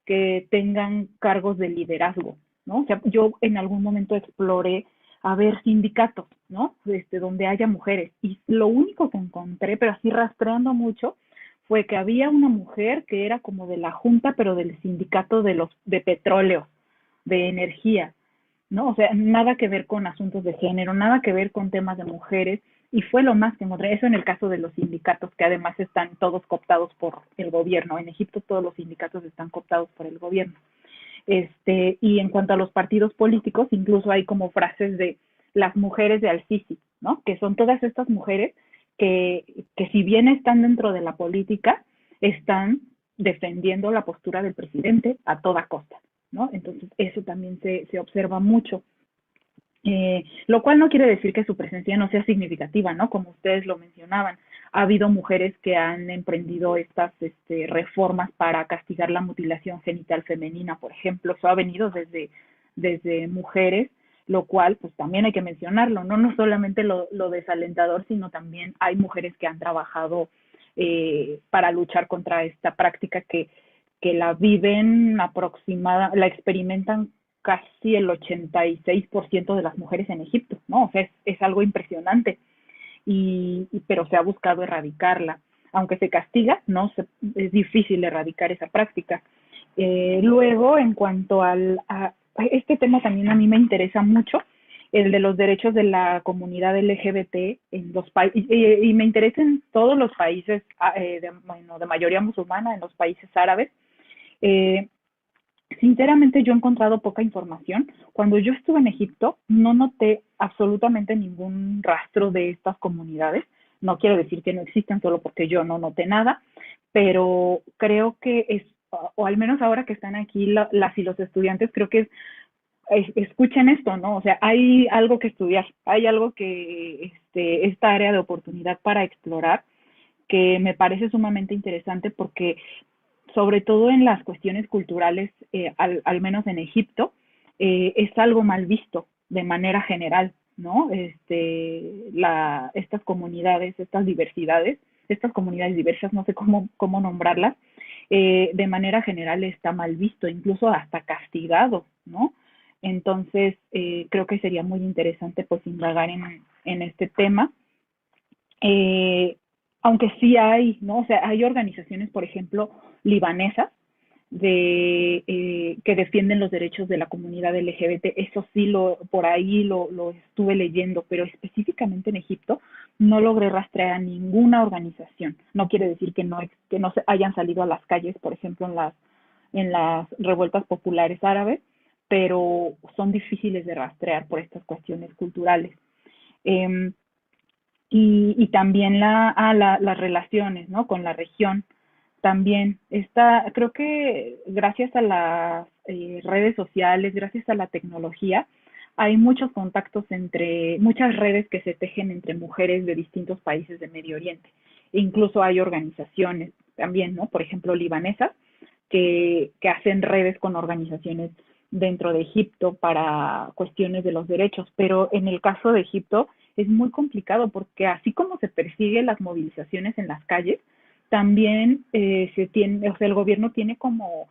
que tengan cargos de liderazgo, ¿no? O sea, yo en algún momento exploré a ver sindicatos, ¿no? Donde haya mujeres, y lo único que encontré, pero así rastreando mucho, fue que había una mujer que era como de la junta, pero del sindicato de petróleo, de energía, ¿no? O sea, nada que ver con asuntos de género, nada que ver con temas de mujeres, y fue lo más que encontré. Eso en el caso de los sindicatos, que además están todos cooptados por el gobierno. En Egipto todos los sindicatos están cooptados por el gobierno. Y en cuanto a los partidos políticos, incluso hay como frases de las mujeres de Al-Sisi, ¿no? Que son todas estas mujeres que si bien están dentro de la política, están defendiendo la postura del presidente a toda costa, ¿no? Entonces, eso también se observa mucho. Lo cual no quiere decir que su presencia no sea significativa, ¿no? Como ustedes lo mencionaban, ha habido mujeres que han emprendido estas reformas para castigar la mutilación genital femenina, por ejemplo. Eso ha venido desde mujeres, lo cual pues también hay que mencionarlo, no solamente lo desalentador, sino también hay mujeres que han trabajado para luchar contra esta práctica que la viven la experimentan casi el 86% de las mujeres en Egipto, ¿no? O sea, es algo impresionante, pero se ha buscado erradicarla. Aunque se castiga, es difícil erradicar esa práctica. Luego, en cuanto a este tema también a mí me interesa mucho, el de los derechos de la comunidad LGBT en los países, y me interesa en todos los países de mayoría musulmana, en los países árabes. Sinceramente, yo he encontrado poca información. Cuando yo estuve en Egipto, no noté absolutamente ningún rastro de estas comunidades. No quiero decir que no existen solo porque yo no noté nada, pero creo que o al menos ahora que están aquí las y los estudiantes, creo que escuchen esto, ¿no? O sea, hay algo que estudiar, hay algo que esta área de oportunidad para explorar, que me parece sumamente interesante porque sobre todo en las cuestiones culturales, al menos en Egipto, es algo mal visto de manera general, ¿no? Estas comunidades, estas diversidades, estas comunidades diversas, no sé cómo nombrarlas, de manera general está mal visto, incluso hasta castigado, ¿no? Entonces, creo que sería muy interesante pues indagar en este tema. Aunque sí hay, ¿no? O sea, hay organizaciones, por ejemplo, libanesas que defienden los derechos de la comunidad LGBT. Eso sí, por ahí lo estuve leyendo, pero específicamente en Egipto no logré rastrear a ninguna organización. No quiere decir que no se hayan salido a las calles, por ejemplo, en las revueltas populares árabes, pero son difíciles de rastrear por estas cuestiones culturales. Y también las relaciones, ¿no? Con la región. También creo que gracias a las redes sociales, gracias a la tecnología, hay muchos contactos muchas redes que se tejen entre mujeres de distintos países de Medio Oriente. E incluso hay organizaciones también, ¿no? Por ejemplo, libanesas, que hacen redes con organizaciones dentro de Egipto para cuestiones de los derechos. Pero en el caso de Egipto es muy complicado porque así como se persiguen las movilizaciones en las calles, también el gobierno tiene como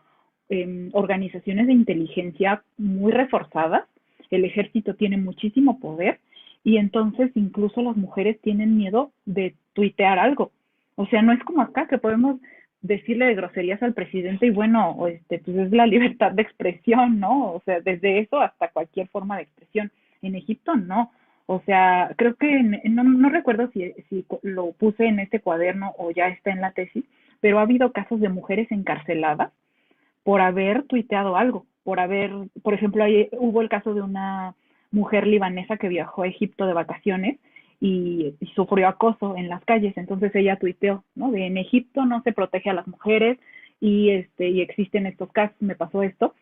organizaciones de inteligencia muy reforzadas, el ejército tiene muchísimo poder y entonces incluso las mujeres tienen miedo de tuitear algo. O sea, no es como acá que podemos decirle de groserías al presidente y bueno, pues es la libertad de expresión, ¿no? O sea, desde eso hasta cualquier forma de expresión. En Egipto no. O sea, creo que no recuerdo si lo puse en este cuaderno o ya está en la tesis, pero ha habido casos de mujeres encarceladas por haber tuiteado algo, por ejemplo, hubo el caso de una mujer libanesa que viajó a Egipto de vacaciones y sufrió acoso en las calles, entonces ella tuiteó, ¿no? De en Egipto no se protege a las mujeres y existen estos casos, me pasó esto,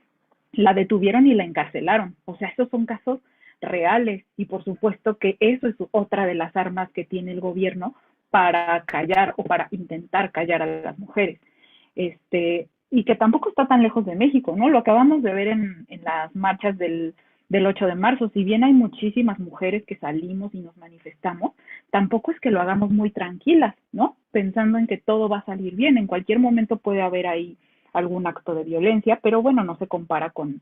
la detuvieron y la encarcelaron, o sea, estos son casos reales y por supuesto que eso es otra de las armas que tiene el gobierno para callar o para intentar callar a las mujeres. Y que tampoco está tan lejos de México, ¿no? Lo acabamos de ver en las marchas del 8 de marzo. Si bien hay muchísimas mujeres que salimos y nos manifestamos, tampoco es que lo hagamos muy tranquilas, ¿no? Pensando en que todo va a salir bien. En cualquier momento puede haber ahí algún acto de violencia, pero bueno, no se compara con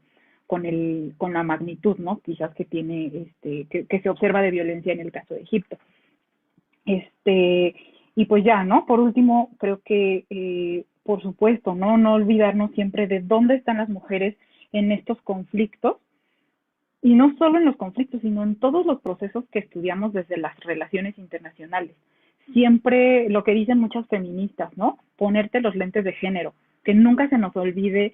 la magnitud, ¿no? Quizás que tiene, que se observa de violencia en el caso de Egipto. Y pues ya, ¿no? Por último, creo que, por supuesto, no olvidarnos siempre de dónde están las mujeres en estos conflictos, y no solo en los conflictos, sino en todos los procesos que estudiamos desde las relaciones internacionales. Siempre lo que dicen muchas feministas, ¿no? Ponerte los lentes de género, que nunca se nos olvide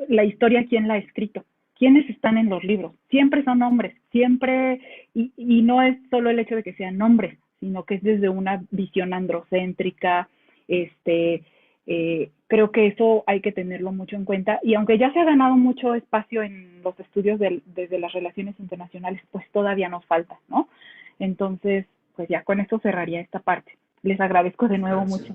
la historia, quién la ha escrito, quiénes están en los libros. Siempre son hombres, siempre, y no es solo el hecho de que sean hombres, sino que es desde una visión androcéntrica, creo que eso hay que tenerlo mucho en cuenta y aunque ya se ha ganado mucho espacio en los estudios desde las relaciones internacionales, pues todavía nos falta, ¿no? Entonces, pues ya con esto cerraría esta parte. Les agradezco de nuevo mucho.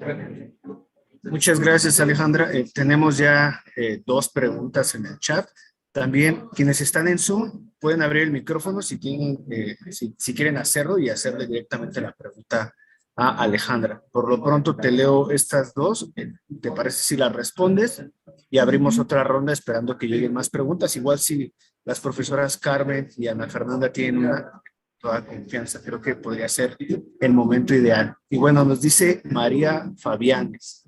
Muchas gracias, Alejandra. Tenemos ya 2 preguntas en el chat. También quienes están en Zoom pueden abrir el micrófono si quieren hacerlo y hacerle directamente la pregunta a Alejandra. Por lo pronto te leo estas 2. ¿Te parece si las respondes? Y abrimos otra ronda esperando que lleguen más preguntas. Igual si las profesoras Carmen y Ana Fernanda tienen toda confianza, creo que podría ser el momento ideal. Y bueno, nos dice María Fabianes.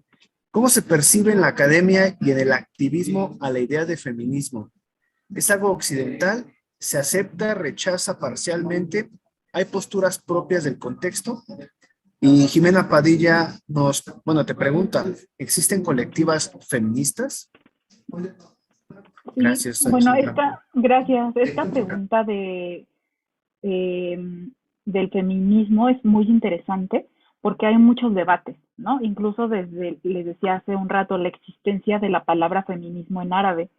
¿Cómo se percibe en la academia y en el activismo a la idea de feminismo? ¿Es algo occidental? ¿Se acepta, rechaza parcialmente? ¿Hay posturas propias del contexto? Y Jimena Padilla te pregunta, ¿existen colectivas feministas? Gracias. Sí, bueno, gracias. Esta pregunta del feminismo es muy interesante porque hay muchos debates, ¿no? Incluso les decía hace un rato, la existencia de la palabra feminismo en árabe.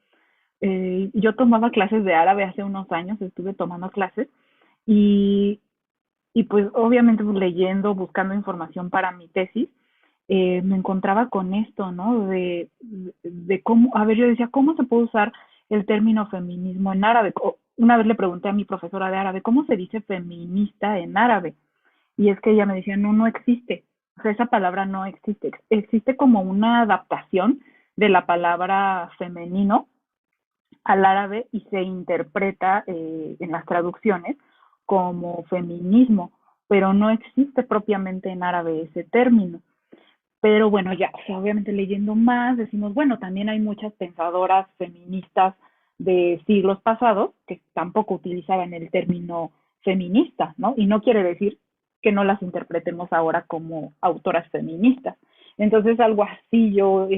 Yo tomaba clases de árabe hace unos años, estuve tomando clases y pues obviamente pues, leyendo, buscando información para mi tesis, me encontraba con esto, ¿no? De cómo, a ver, yo decía, ¿cómo se puede usar el término feminismo en árabe? Una vez le pregunté a mi profesora de árabe, ¿cómo se dice feminista en árabe? Y es que ella me decía, no existe. O sea, esa palabra no existe. Existe como una adaptación de la palabra femenino al árabe y se interpreta en las traducciones como feminismo, pero no existe propiamente en árabe ese término. Pero bueno, ya, o sea, obviamente leyendo más, decimos, bueno, también hay muchas pensadoras feministas de siglos pasados que tampoco utilizaban el término feminista, ¿no? Y no quiere decir que no las interpretemos ahora como autoras feministas. Entonces, algo así yo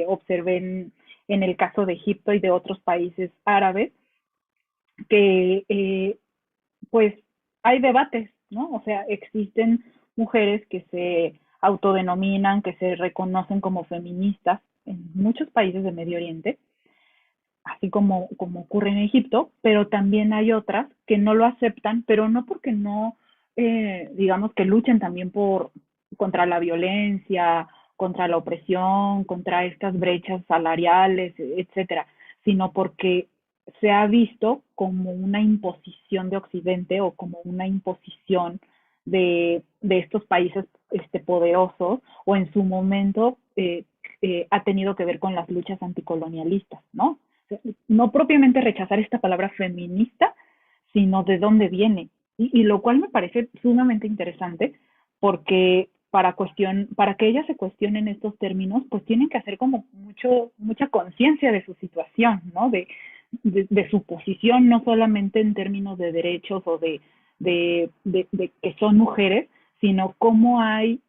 observé en el caso de Egipto y de otros países árabes, que pues hay debates, ¿no? O sea, existen mujeres que se autodenominan, que se reconocen como feministas en muchos países de Medio Oriente. así como ocurre en Egipto, pero también hay otras que no lo aceptan, pero no porque no, digamos que luchen también contra la violencia, contra la opresión, contra estas brechas salariales, etcétera, sino porque se ha visto como una imposición de Occidente o como una imposición de estos países poderosos, o en su momento ha tenido que ver con las luchas anticolonialistas, ¿no? No propiamente rechazar esta palabra feminista, sino de dónde viene. Y lo cual me parece sumamente interesante, porque para que ellas se cuestionen estos términos, pues tienen que hacer como mucha conciencia de su situación, ¿no? De su posición, no solamente en términos de derechos o de que son mujeres, sino cómo hay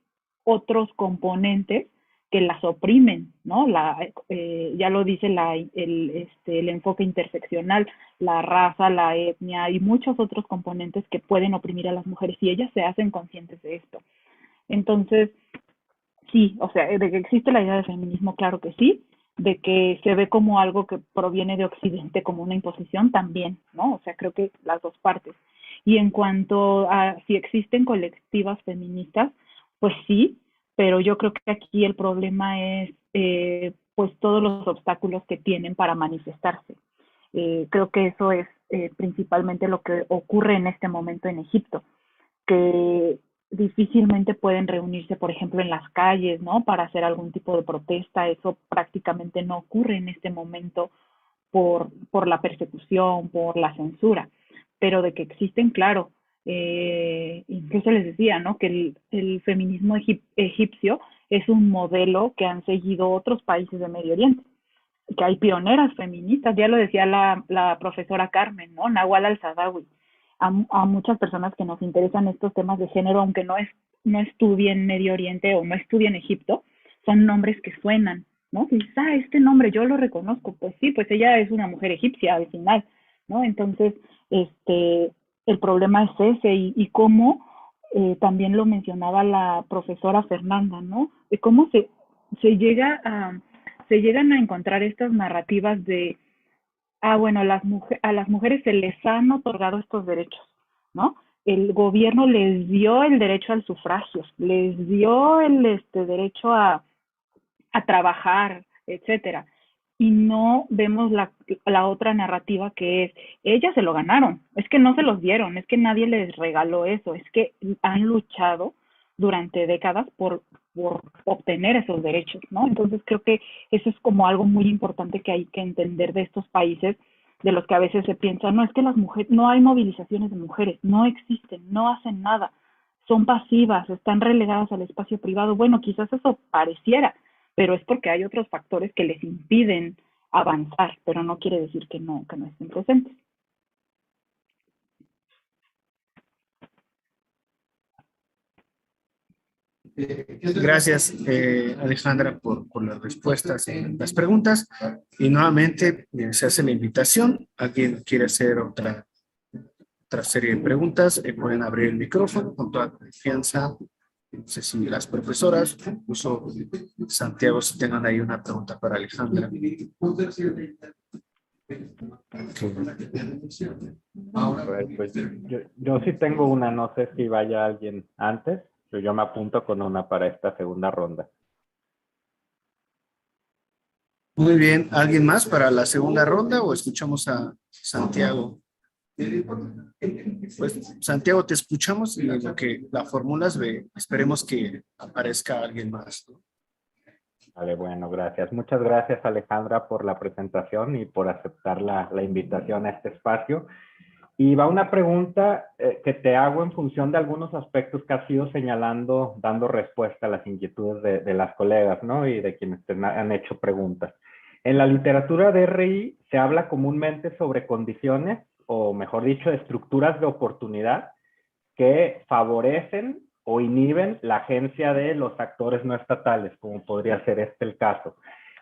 otros componentes que las oprimen, ¿no? Ya lo dice el enfoque interseccional, la raza, la etnia y muchos otros componentes que pueden oprimir a las mujeres, y ellas se hacen conscientes de esto. Entonces, sí, o sea, de que existe la idea de feminismo, claro que sí, de que se ve como algo que proviene de Occidente, como una imposición, también, ¿no? O sea, creo que las dos partes. Y en cuanto a si existen colectivas feministas, pues sí, pero yo creo que aquí el problema es pues todos los obstáculos que tienen para manifestarse. Creo que eso es principalmente lo que ocurre en este momento en Egipto, que difícilmente pueden reunirse, por ejemplo, en las calles, ¿no? Para hacer algún tipo de protesta. Eso prácticamente no ocurre en este momento por la persecución, por la censura, pero de que existen, claro. Incluso les decía, ¿no? Que el feminismo egipcio es un modelo que han seguido otros países de Medio Oriente, que hay pioneras feministas, ya lo decía la profesora Carmen, ¿no? Nawal al-Saadawi. A muchas personas que nos interesan estos temas de género, aunque no estudien Medio Oriente o no estudien Egipto, son nombres que suenan, ¿no? Y dices, este nombre yo lo reconozco. Pues sí, pues ella es una mujer egipcia al final, ¿no? Entonces, el problema es ese, y cómo también lo mencionaba la profesora Fernanda, ¿no? De cómo se llegan a encontrar estas narrativas de, bueno, a las mujeres se les han otorgado estos derechos, ¿no? El gobierno les dio el derecho al sufragio, les dio el derecho a trabajar, etcétera. Y no vemos la otra narrativa, que es, ellas se lo ganaron, es que no se los dieron, es que nadie les regaló eso, es que han luchado durante décadas por obtener esos derechos, ¿no? Entonces creo que eso es como algo muy importante que hay que entender de estos países, de los que a veces se piensa, no, es que las mujeres, no hay movilizaciones de mujeres, no existen, no hacen nada, son pasivas, están relegadas al espacio privado. Bueno, quizás eso pareciera, pero es porque hay otros factores que les impiden avanzar, pero no quiere decir que no estén presentes. Gracias, Alejandra, por las respuestas y las preguntas. Y nuevamente se hace la invitación. ¿Alguien quiere hacer otra serie de preguntas? Pueden abrir el micrófono con toda confianza. No sé si las profesoras, incluso Santiago, si tengan ahí una pregunta para Alejandra. Pues yo sí tengo una, no sé si vaya alguien antes, pero yo me apunto con una para esta segunda ronda. Muy bien, ¿alguien más para la segunda ronda o escuchamos a Santiago? Pues Santiago, te escuchamos y lo que la formulas, esperemos que aparezca alguien más, ¿no? Vale, bueno, gracias. Muchas gracias, Alejandra, por la presentación y por aceptar la invitación a este espacio. Y va una pregunta que te hago en función de algunos aspectos que has ido señalando, dando respuesta a las inquietudes de las colegas, ¿no? Y de quienes te han hecho preguntas. En la literatura de RI se habla comúnmente sobre condiciones, o mejor dicho, estructuras de oportunidad que favorecen o inhiben la agencia de los actores no estatales, como podría ser el caso.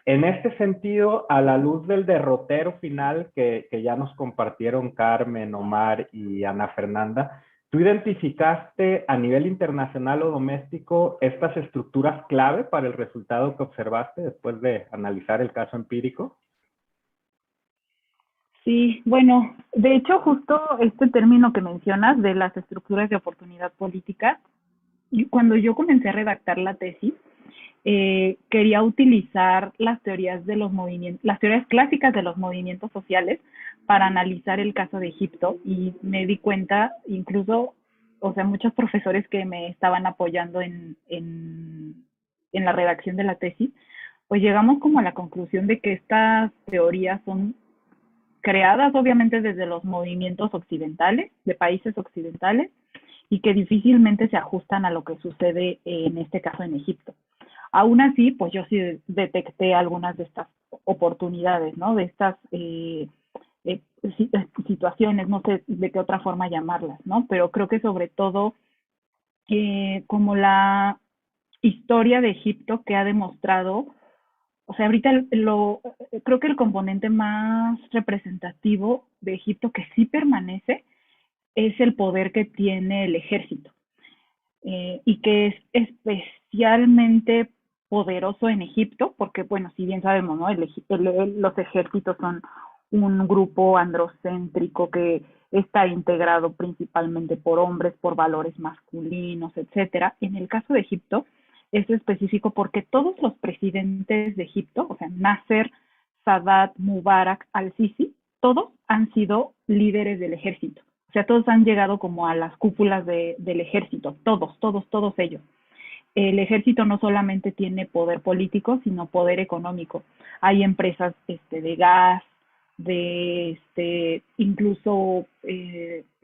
En este sentido, a la luz del derrotero final que ya nos compartieron Carmen, Omar y Ana Fernanda, ¿tú identificaste a nivel internacional o doméstico estas estructuras clave para el resultado que observaste después de analizar el caso empírico? Sí, bueno, de hecho justo este término que mencionas de las estructuras de oportunidad política, cuando yo comencé a redactar la tesis, quería utilizar las teorías de los movimientos, las teorías clásicas de los movimientos sociales para analizar el caso de Egipto y me di cuenta, incluso, o sea, muchos profesores que me estaban apoyando en la redacción de la tesis, pues llegamos como a la conclusión de que estas teorías son creadas obviamente desde los movimientos occidentales, de países occidentales, y que difícilmente se ajustan a lo que sucede en este caso en Egipto. Aún así, pues yo sí detecté algunas de estas oportunidades, ¿no? De estas situaciones, no sé de qué otra forma llamarlas, ¿no? Pero creo que sobre todo como la historia de Egipto que ha demostrado, o sea, ahorita creo que el componente más representativo de Egipto que sí permanece es el poder que tiene el ejército y que es especialmente poderoso en Egipto, porque bueno, si bien sabemos, ¿no? Los ejércitos son un grupo androcéntrico que está integrado principalmente por hombres, por valores masculinos, etcétera. En el caso de Egipto es específico porque todos los presidentes de Egipto, o sea, Nasser, Sadat, Mubarak, al-Sisi, todos han sido líderes del ejército. O sea, todos han llegado como a las cúpulas del ejército, todos ellos. El ejército no solamente tiene poder político, sino poder económico. Hay empresas de gas, incluso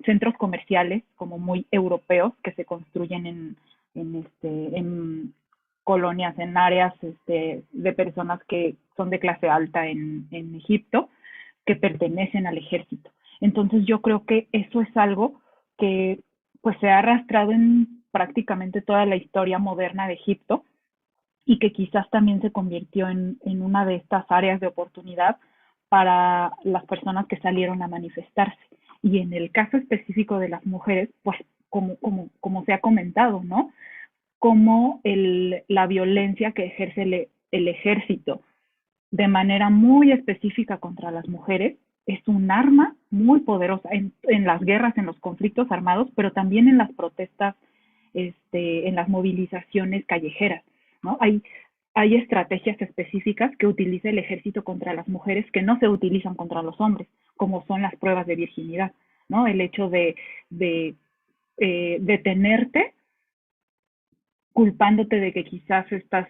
centros comerciales como muy europeos que se construyen en colonias, en áreas de personas que son de clase alta en Egipto, que pertenecen al ejército. Entonces yo creo que eso es algo que pues se ha arrastrado en prácticamente toda la historia moderna de Egipto y que quizás también se convirtió en una de estas áreas de oportunidad para las personas que salieron a manifestarse. Y en el caso específico de las mujeres, pues como se ha comentado, ¿no? Como la violencia que ejerce el ejército de manera muy específica contra las mujeres es un arma muy poderosa en las guerras, en los conflictos armados, pero también en las protestas, en las movilizaciones callejeras, ¿no? Hay estrategias específicas que utiliza el ejército contra las mujeres que no se utilizan contra los hombres, como son las pruebas de virginidad, ¿no? El hecho de detenerte culpándote de que quizás estás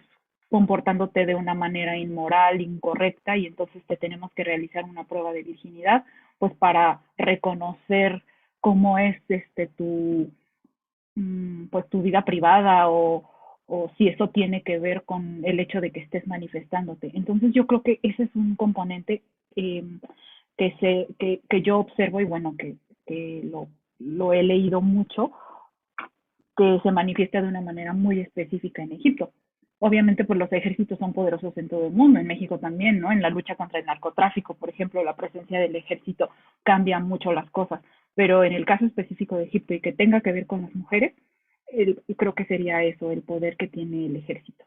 comportándote de una manera inmoral, incorrecta, y entonces te tenemos que realizar una prueba de virginidad, pues para reconocer cómo es pues tu vida privada o si eso tiene que ver con el hecho de que estés manifestándote. Entonces yo creo que ese es un componente que yo observo y bueno, que lo he leído mucho, que se manifiesta de una manera muy específica en Egipto. Obviamente, pues los ejércitos son poderosos en todo el mundo, en México también, ¿no? En la lucha contra el narcotráfico, por ejemplo, la presencia del ejército cambia mucho las cosas, pero en el caso específico de Egipto y que tenga que ver con las mujeres, creo que sería eso, el poder que tiene el ejército.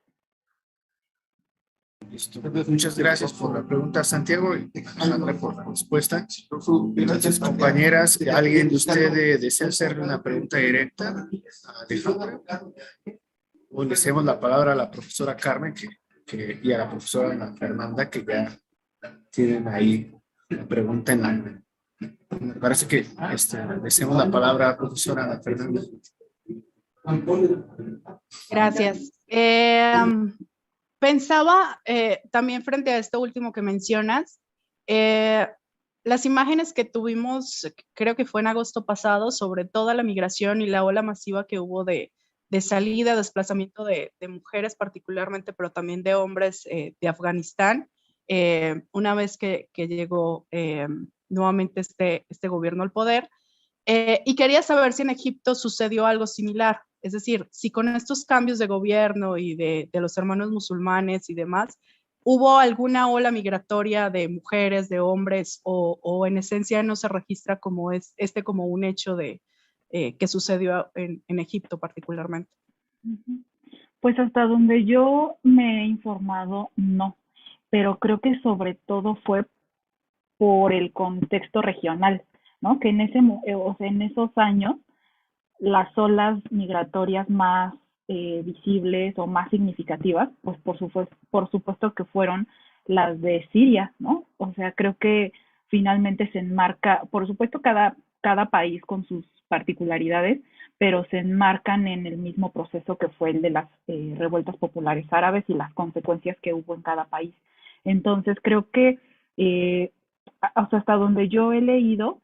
Listo. Pues muchas gracias por la pregunta, Santiago, y Alejandra por la respuesta. Entonces, compañeras, ¿alguien de ustedes desea hacerle una pregunta directa a Alejandra? O le cedemos la palabra a la profesora Carmen y a la profesora Ana Fernanda, que ya tienen ahí la pregunta en la... Me parece que le cedemos la palabra a la profesora Ana Fernanda. Gracias. Pensaba también frente a esto último que mencionas, las imágenes que tuvimos, creo que fue en agosto pasado, sobre toda la migración y la ola masiva que hubo de salida, desplazamiento de mujeres particularmente, pero también de hombres de Afganistán, una vez que llegó nuevamente este gobierno al poder. Y quería saber si en Egipto sucedió algo similar. Es decir, si con estos cambios de gobierno y de los hermanos musulmanes y demás, ¿hubo alguna ola migratoria de mujeres, de hombres, o en esencia no se registra como como un hecho que sucedió en Egipto particularmente? Pues hasta donde yo me he informado, no, pero creo que sobre todo fue por el contexto regional, ¿no? Que o sea, en esos años las olas migratorias más visibles o más significativas, pues por supuesto que fueron las de Siria, ¿no? O sea, creo que finalmente se enmarca, por supuesto cada país con sus particularidades, pero se enmarcan en el mismo proceso que fue el de las revueltas populares árabes y las consecuencias que hubo en cada país. Entonces creo que o sea, hasta donde yo he leído,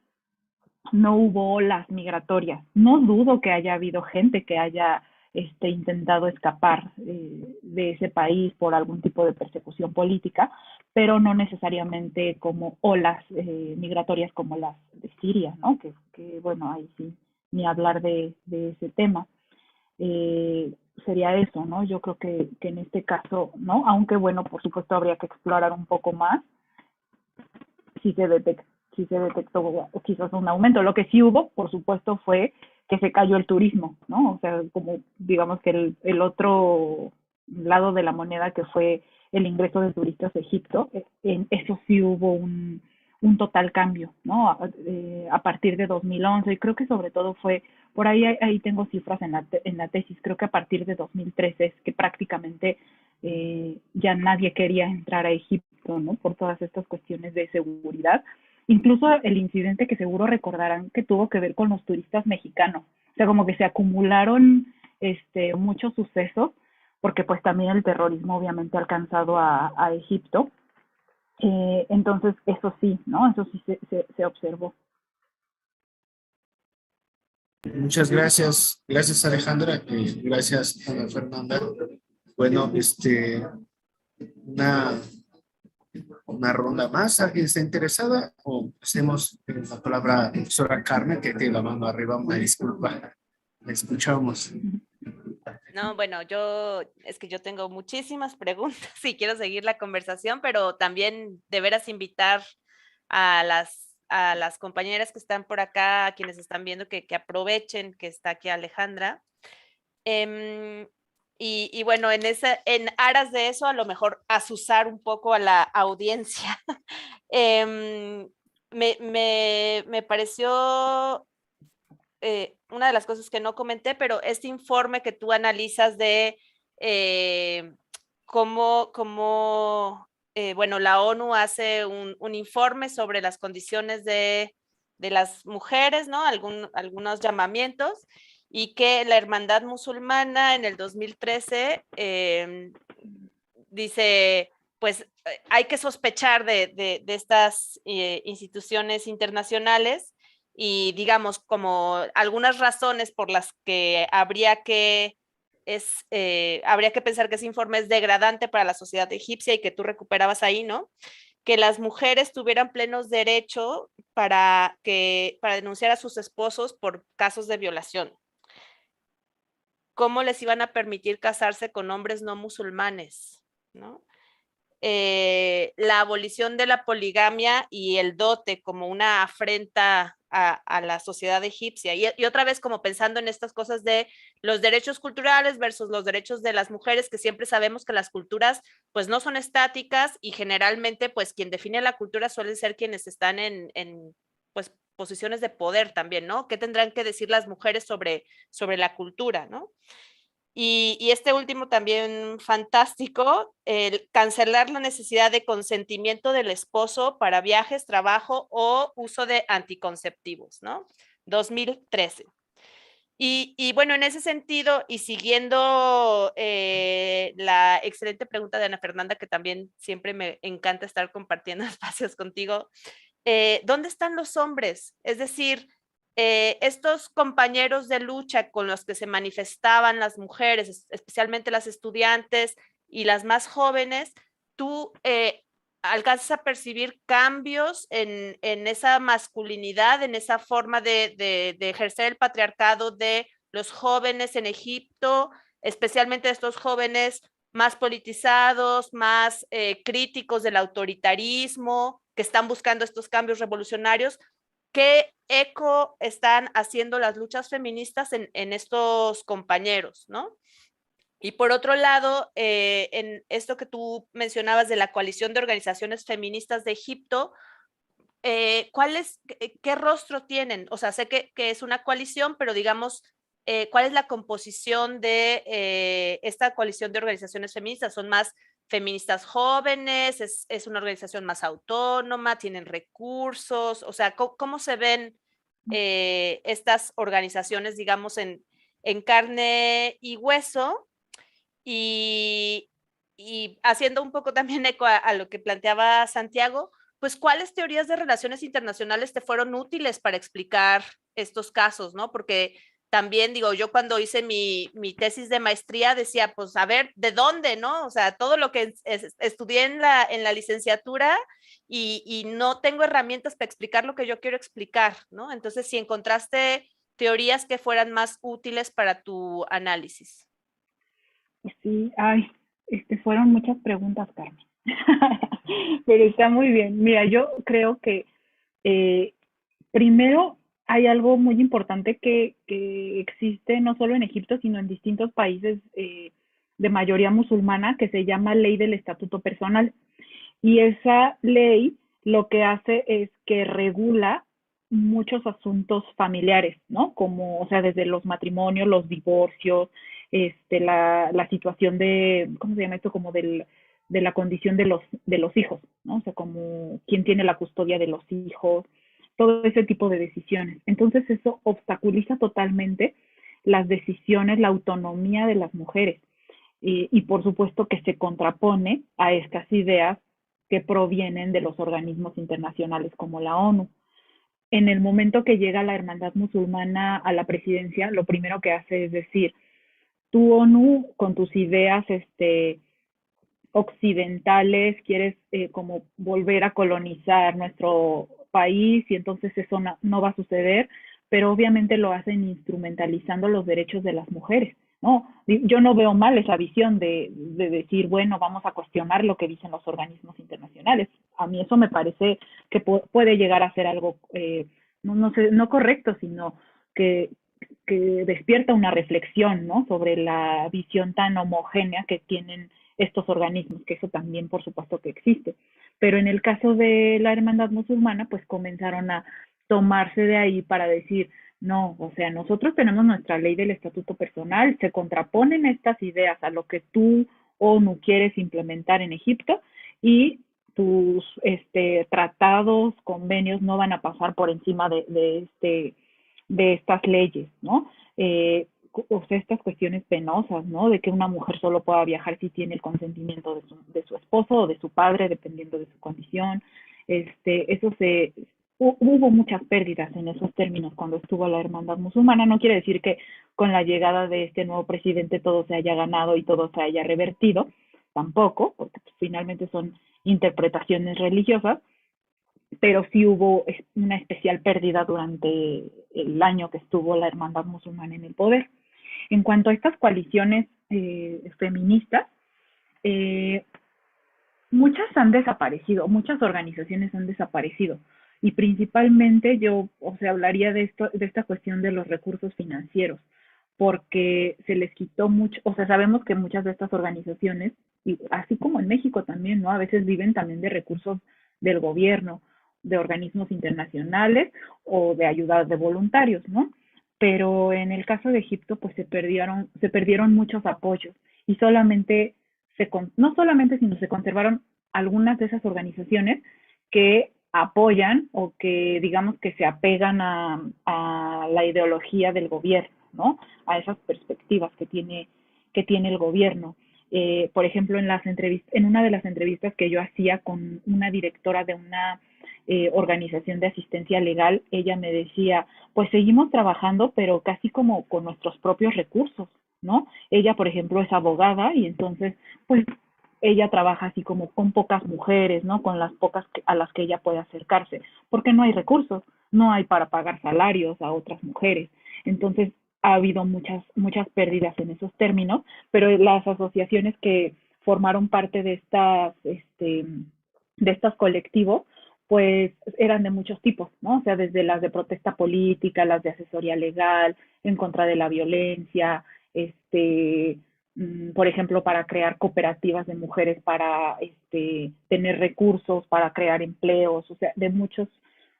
no hubo olas migratorias. No dudo que haya habido gente que haya intentado escapar de ese país por algún tipo de persecución política, pero no necesariamente como olas migratorias como las de Siria, ¿no? Que bueno, ahí sí, ni hablar de ese tema. Eh, Sería eso, ¿no? Yo creo que en este caso, ¿no? Aunque bueno, por supuesto habría que explorar un poco más si se detecta, si se detectó quizás un aumento. Lo que sí hubo, por supuesto, fue que se cayó el turismo, ¿no? O sea, como digamos que el otro lado de la moneda que fue el ingreso de turistas de Egipto, en eso sí hubo un total cambio, ¿no? A partir de 2011, y creo que sobre todo fue, por ahí tengo cifras en la tesis, creo que a partir de 2013 es que prácticamente ya nadie quería entrar a Egipto, ¿no? Por todas estas cuestiones de seguridad. Incluso el incidente que seguro recordarán que tuvo que ver con los turistas mexicanos. O sea, como que se acumularon muchos sucesos, porque pues también el terrorismo obviamente ha alcanzado a Egipto. Entonces, eso sí, ¿no? Eso sí se observó. Muchas gracias. Gracias, Alejandra. Gracias, Ana Fernanda. Bueno, una, una ronda más. ¿Alguien está interesada? O hacemos la palabra a la profesora Carmen, que tiene la mano arriba. Una disculpa. La escuchamos. No, bueno, es que yo tengo muchísimas preguntas y quiero seguir la conversación, pero también de veras invitar a las compañeras que están por acá, a quienes están viendo, que aprovechen que está aquí Alejandra. Em, y bueno, en aras de eso, a lo mejor azuzar un poco a la audiencia. Me pareció una de las cosas que no comenté, pero este informe que tú analizas de bueno, la ONU hace un informe sobre las condiciones de las mujeres, ¿no? Algunos llamamientos, y que la Hermandad Musulmana en el 2013 dice, pues hay que sospechar de estas instituciones internacionales, y digamos como algunas razones por las que habría que pensar que ese informe es degradante para la sociedad egipcia y que tú recuperabas ahí, ¿no? Que las mujeres tuvieran plenos derechos para denunciar a sus esposos por casos de violación. ¿Cómo les iban a permitir casarse con hombres no musulmanes, ¿no? La abolición de la poligamia y el dote como una afrenta a la sociedad egipcia. Y otra vez como pensando en estas cosas de los derechos culturales versus los derechos de las mujeres, que siempre sabemos que las culturas pues no son estáticas, y generalmente pues quien define la cultura suelen ser quienes están en pues posiciones de poder también, ¿no? ¿Qué tendrán que decir las mujeres sobre la cultura, ¿no? Y este último también fantástico, el cancelar la necesidad de consentimiento del esposo para viajes, trabajo o uso de anticonceptivos, ¿no? 2013. Y bueno, en ese sentido, y siguiendo la excelente pregunta de Ana Fernanda, que también siempre me encanta estar compartiendo espacios contigo, ¿dónde están los hombres? Es decir, estos compañeros de lucha con los que se manifestaban las mujeres, especialmente las estudiantes y las más jóvenes, tú alcanzas a percibir cambios en esa masculinidad, en esa forma de ejercer el patriarcado de los jóvenes en Egipto, especialmente estos jóvenes más politizados, más críticos del autoritarismo, que están buscando estos cambios revolucionarios. ¿Qué eco están haciendo las luchas feministas en estos compañeros, ¿no? Y por otro lado, en esto que tú mencionabas de la coalición de organizaciones feministas de Egipto, ¿qué rostro tienen? O sea, sé que es una coalición, pero digamos, ¿cuál es la composición de esta coalición de organizaciones feministas? ¿Son más feministas jóvenes? ¿Es una organización más autónoma? ¿Tienen recursos? O sea, ¿cómo se ven estas organizaciones, digamos, en carne y hueso? Y, y haciendo un poco también eco a lo que planteaba Santiago, pues cuáles teorías de relaciones internacionales te fueron útiles para explicar estos casos, ¿no? Porque también digo, yo cuando hice mi tesis de maestría decía, pues a ver, ¿de dónde, no? O sea, todo lo que estudié en la licenciatura y no tengo herramientas para explicar lo que yo quiero explicar, ¿no? Entonces, si encontraste teorías que fueran más útiles para tu análisis. Sí, ay, fueron muchas preguntas, Carmen. Pero está muy bien. Mira, yo creo que eh, primero hay algo muy importante que existe no solo en Egipto, sino en distintos países de mayoría musulmana, que se llama Ley del Estatuto Personal. Y esa ley lo que hace es que regula muchos asuntos familiares, ¿no? Como, o sea, desde los matrimonios, los divorcios, la situación de, ¿cómo se llama esto? Como de la condición de los hijos, ¿no? O sea, como quién tiene la custodia de los hijos, todo ese tipo de decisiones. Entonces eso obstaculiza totalmente las decisiones, la autonomía de las mujeres. Y por supuesto que se contrapone a estas ideas que provienen de los organismos internacionales como la ONU. En el momento que llega la Hermandad Musulmana a la presidencia, lo primero que hace es decir, tú ONU con tus ideas occidentales quieres como volver a colonizar nuestro país y entonces eso no va a suceder, pero obviamente lo hacen instrumentalizando los derechos de las mujeres. No, yo no veo mal esa visión de decir, bueno, vamos a cuestionar lo que dicen los organismos internacionales. A mí eso me parece que puede llegar a ser algo, no sé, no correcto, sino que, que despierta una reflexión, ¿no? Sobre la visión tan homogénea que tienen estos organismos, que eso también por supuesto que existe. Pero en el caso de la hermandad musulmana, pues comenzaron a tomarse de ahí para decir, no, o sea, nosotros tenemos nuestra ley del estatuto personal, se contraponen estas ideas a lo que tú, ONU, quieres implementar en Egipto y tus tratados, convenios no van a pasar por encima de estas leyes, ¿no? O sea, estas cuestiones penosas, ¿no? De que una mujer solo pueda viajar si tiene el consentimiento de su esposo o de su padre, dependiendo de su condición. Hubo muchas pérdidas en esos términos cuando estuvo la hermandad musulmana. No quiere decir que con la llegada de este nuevo presidente todo se haya ganado y todo se haya revertido, tampoco, porque pues, finalmente son interpretaciones religiosas, pero sí hubo una especial pérdida durante el año que estuvo la hermandad musulmana en el poder. En cuanto a estas coaliciones feministas, muchas han desaparecido, muchas organizaciones han desaparecido y principalmente yo, o sea, hablaría de esta cuestión de los recursos financieros, porque se les quitó mucho, o sea, sabemos que muchas de estas organizaciones, y así como en México también, ¿no? A veces viven también de recursos del gobierno, de organismos internacionales o de ayuda de voluntarios, ¿no? Pero en el caso de Egipto, pues se perdieron muchos apoyos y no solamente, sino se conservaron algunas de esas organizaciones que apoyan o que digamos que se apegan a la ideología del gobierno, ¿no? A esas perspectivas que tiene el gobierno. Por ejemplo, en una de las entrevistas que yo hacía con una directora de una organización de asistencia legal, ella me decía, pues seguimos trabajando, pero casi como con nuestros propios recursos, ¿no? Ella, por ejemplo, es abogada y entonces, pues ella trabaja así como con pocas mujeres, ¿no? Con las pocas a las que ella puede acercarse, porque no hay recursos, no hay para pagar salarios a otras mujeres. Entonces, ha habido muchas pérdidas en esos términos, pero las asociaciones que formaron parte de estos colectivos, pues eran de muchos tipos, ¿no? O sea, desde las de protesta política, las de asesoría legal, en contra de la violencia, por ejemplo, para crear cooperativas de mujeres, para tener recursos, para crear empleos, o sea,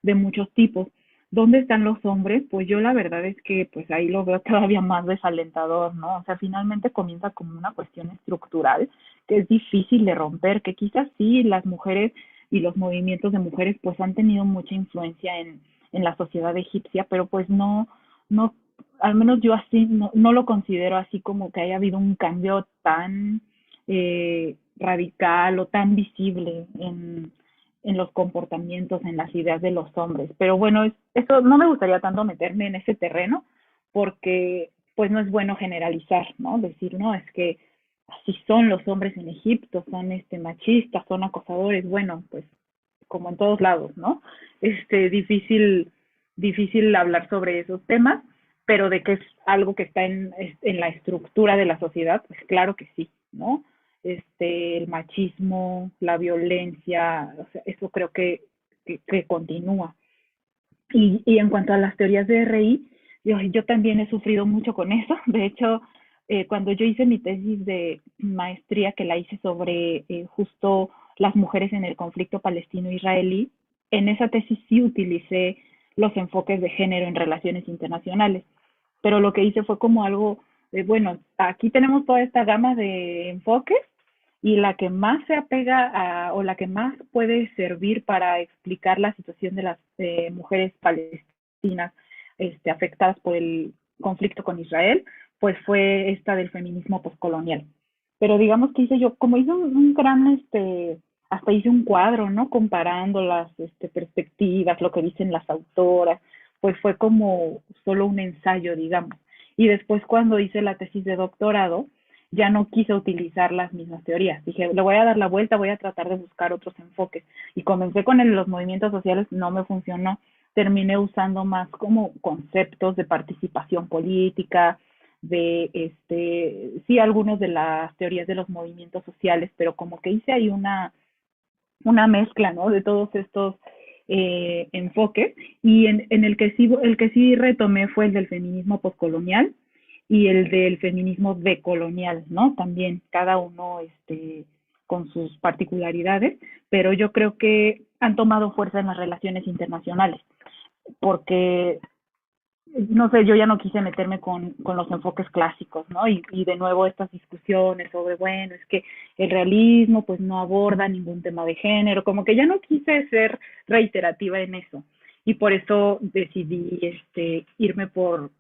de muchos tipos. ¿Dónde están los hombres? Pues yo la verdad es que pues ahí lo veo todavía más desalentador, ¿no? O sea, finalmente comienza como una cuestión estructural que es difícil de romper, que quizás sí las mujeres y los movimientos de mujeres pues han tenido mucha influencia en la sociedad egipcia, pero pues no, al menos yo así no lo considero así como que haya habido un cambio tan radical o tan visible en los comportamientos, en las ideas de los hombres. Pero bueno, eso no me gustaría tanto meterme en ese terreno porque pues no es bueno generalizar, ¿no? Decir, no, es que así son los hombres en Egipto, son machistas, son acosadores, bueno, pues como en todos lados, ¿no? Difícil hablar sobre esos temas, pero de que es algo que está en la estructura de la sociedad, pues claro que sí, ¿no? El machismo, la violencia, o sea, eso creo que continúa. Y en cuanto a las teorías de RI, yo también he sufrido mucho con eso. De hecho, cuando yo hice mi tesis de maestría, que la hice sobre justo las mujeres en el conflicto palestino-israelí, en esa tesis sí utilicé los enfoques de género en relaciones internacionales, pero lo que hice fue como algo de, bueno, aquí tenemos toda esta gama de enfoques y la que más se apega o la que más puede servir para explicar la situación de las mujeres palestinas afectadas por el conflicto con Israel, pues fue esta del feminismo postcolonial. Pero digamos que como hice un gran, hasta hice un cuadro, ¿no? Comparando las perspectivas, lo que dicen las autoras, pues fue como solo un ensayo, digamos. Y después cuando hice la tesis de doctorado, ya no quise utilizar las mismas teorías. Dije, le voy a dar la vuelta, voy a tratar de buscar otros enfoques. Y comencé con los movimientos sociales, no me funcionó. Terminé usando más como conceptos de participación política, de, sí, algunos de las teorías de los movimientos sociales, pero como que hice ahí una mezcla, ¿no? De todos estos enfoques. Y en el que sí retomé fue el del feminismo postcolonial y el del feminismo decolonial, ¿no? También cada uno con sus particularidades, pero yo creo que han tomado fuerza en las relaciones internacionales, porque, no sé, yo ya no quise meterme con los enfoques clásicos, ¿no? Y de nuevo estas discusiones sobre, bueno, es que el realismo pues no aborda ningún tema de género, como que ya no quise ser reiterativa en eso. Y por eso decidí irme por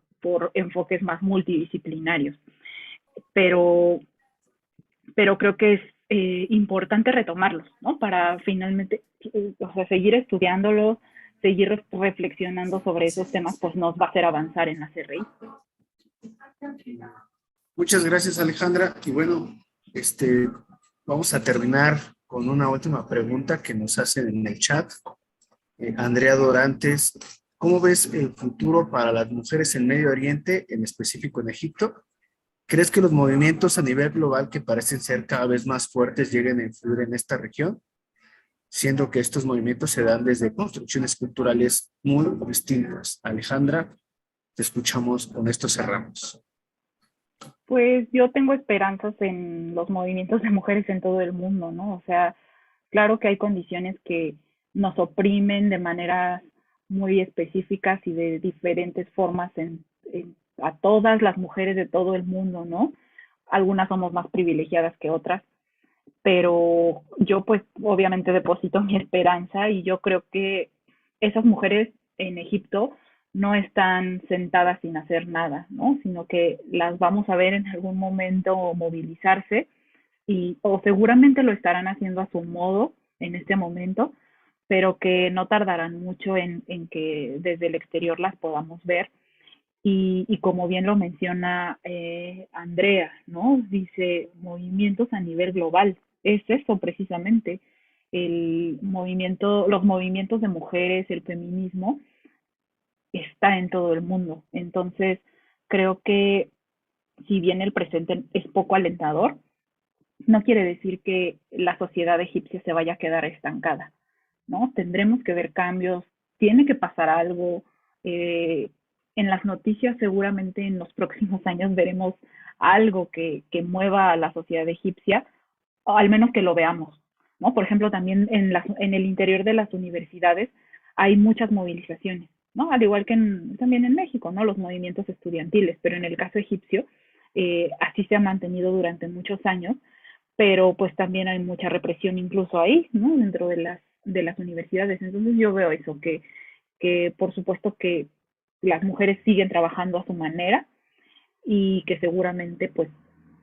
enfoques más multidisciplinarios. Pero creo que es importante retomarlos, ¿no? Para finalmente, o sea, seguir estudiándolos, seguir reflexionando sobre esos temas, pues nos va a hacer avanzar en la CRI. Muchas gracias, Alejandra. Y bueno, vamos a terminar con una última pregunta que nos hacen en el chat. Andrea Dorantes, ¿cómo ves el futuro para las mujeres en Medio Oriente, en específico en Egipto? ¿Crees que los movimientos a nivel global que parecen ser cada vez más fuertes lleguen a influir en esta región? Siendo que estos movimientos se dan desde construcciones culturales muy distintas. Alejandra, te escuchamos, con esto cerramos. Pues yo tengo esperanzas en los movimientos de mujeres en todo el mundo, ¿no? O sea, claro que hay condiciones que nos oprimen de maneras muy específicas y de diferentes formas a todas las mujeres de todo el mundo, ¿no? Algunas somos más privilegiadas que otras, pero yo pues obviamente deposito mi esperanza y yo creo que esas mujeres en Egipto no están sentadas sin hacer nada, ¿no? Sino que las vamos a ver en algún momento movilizarse o seguramente lo estarán haciendo a su modo en este momento, pero que no tardarán mucho en que desde el exterior las podamos ver. Y como bien lo menciona Andrea, ¿no? Dice movimientos a nivel global. Es eso precisamente, los movimientos de mujeres, el feminismo, está en todo el mundo. Entonces, creo que si bien el presente es poco alentador, no quiere decir que la sociedad egipcia se vaya a quedar estancada, ¿no? Tendremos que ver cambios, tiene que pasar algo. En las noticias seguramente en los próximos años veremos algo que mueva a la sociedad egipcia, o al menos que lo veamos, ¿no? Por ejemplo, también en el interior de las universidades hay muchas movilizaciones, ¿no? Al igual que también en México, ¿no? Los movimientos estudiantiles, pero en el caso egipcio, así se ha mantenido durante muchos años, pero pues también hay mucha represión incluso ahí, ¿no? Dentro de las universidades. Entonces yo veo eso, que por supuesto que las mujeres siguen trabajando a su manera y que seguramente pues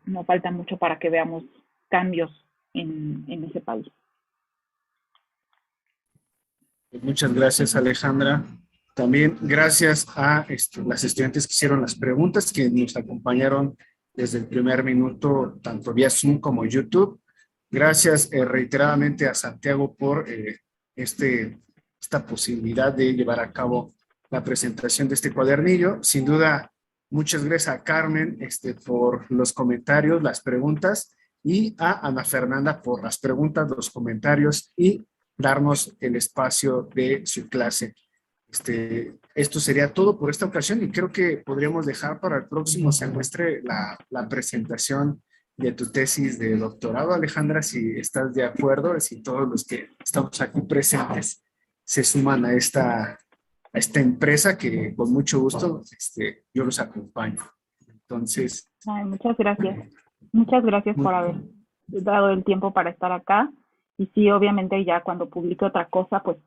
no falta mucho para que veamos cambios en ese país. Muchas gracias, Alejandra. También gracias a las estudiantes que hicieron las preguntas, que nos acompañaron desde el primer minuto, tanto vía Zoom como YouTube. Gracias reiteradamente a Santiago por esta posibilidad de llevar a cabo la presentación de este cuadernillo. Sin duda, muchas gracias a Carmen por los comentarios, las preguntas, y a Ana Fernanda por las preguntas, los comentarios y darnos el espacio de su clase. Esto sería todo por esta ocasión y creo que podríamos dejar para el próximo semestre la presentación de tu tesis de doctorado, Alejandra, si estás de acuerdo, si todos los que estamos aquí presentes se suman a esta empresa, que con mucho gusto yo los acompaño. Entonces... Ay, muchas gracias. Muchas gracias por haber dado el tiempo para estar acá. Y sí, obviamente ya cuando publique otra cosa, pues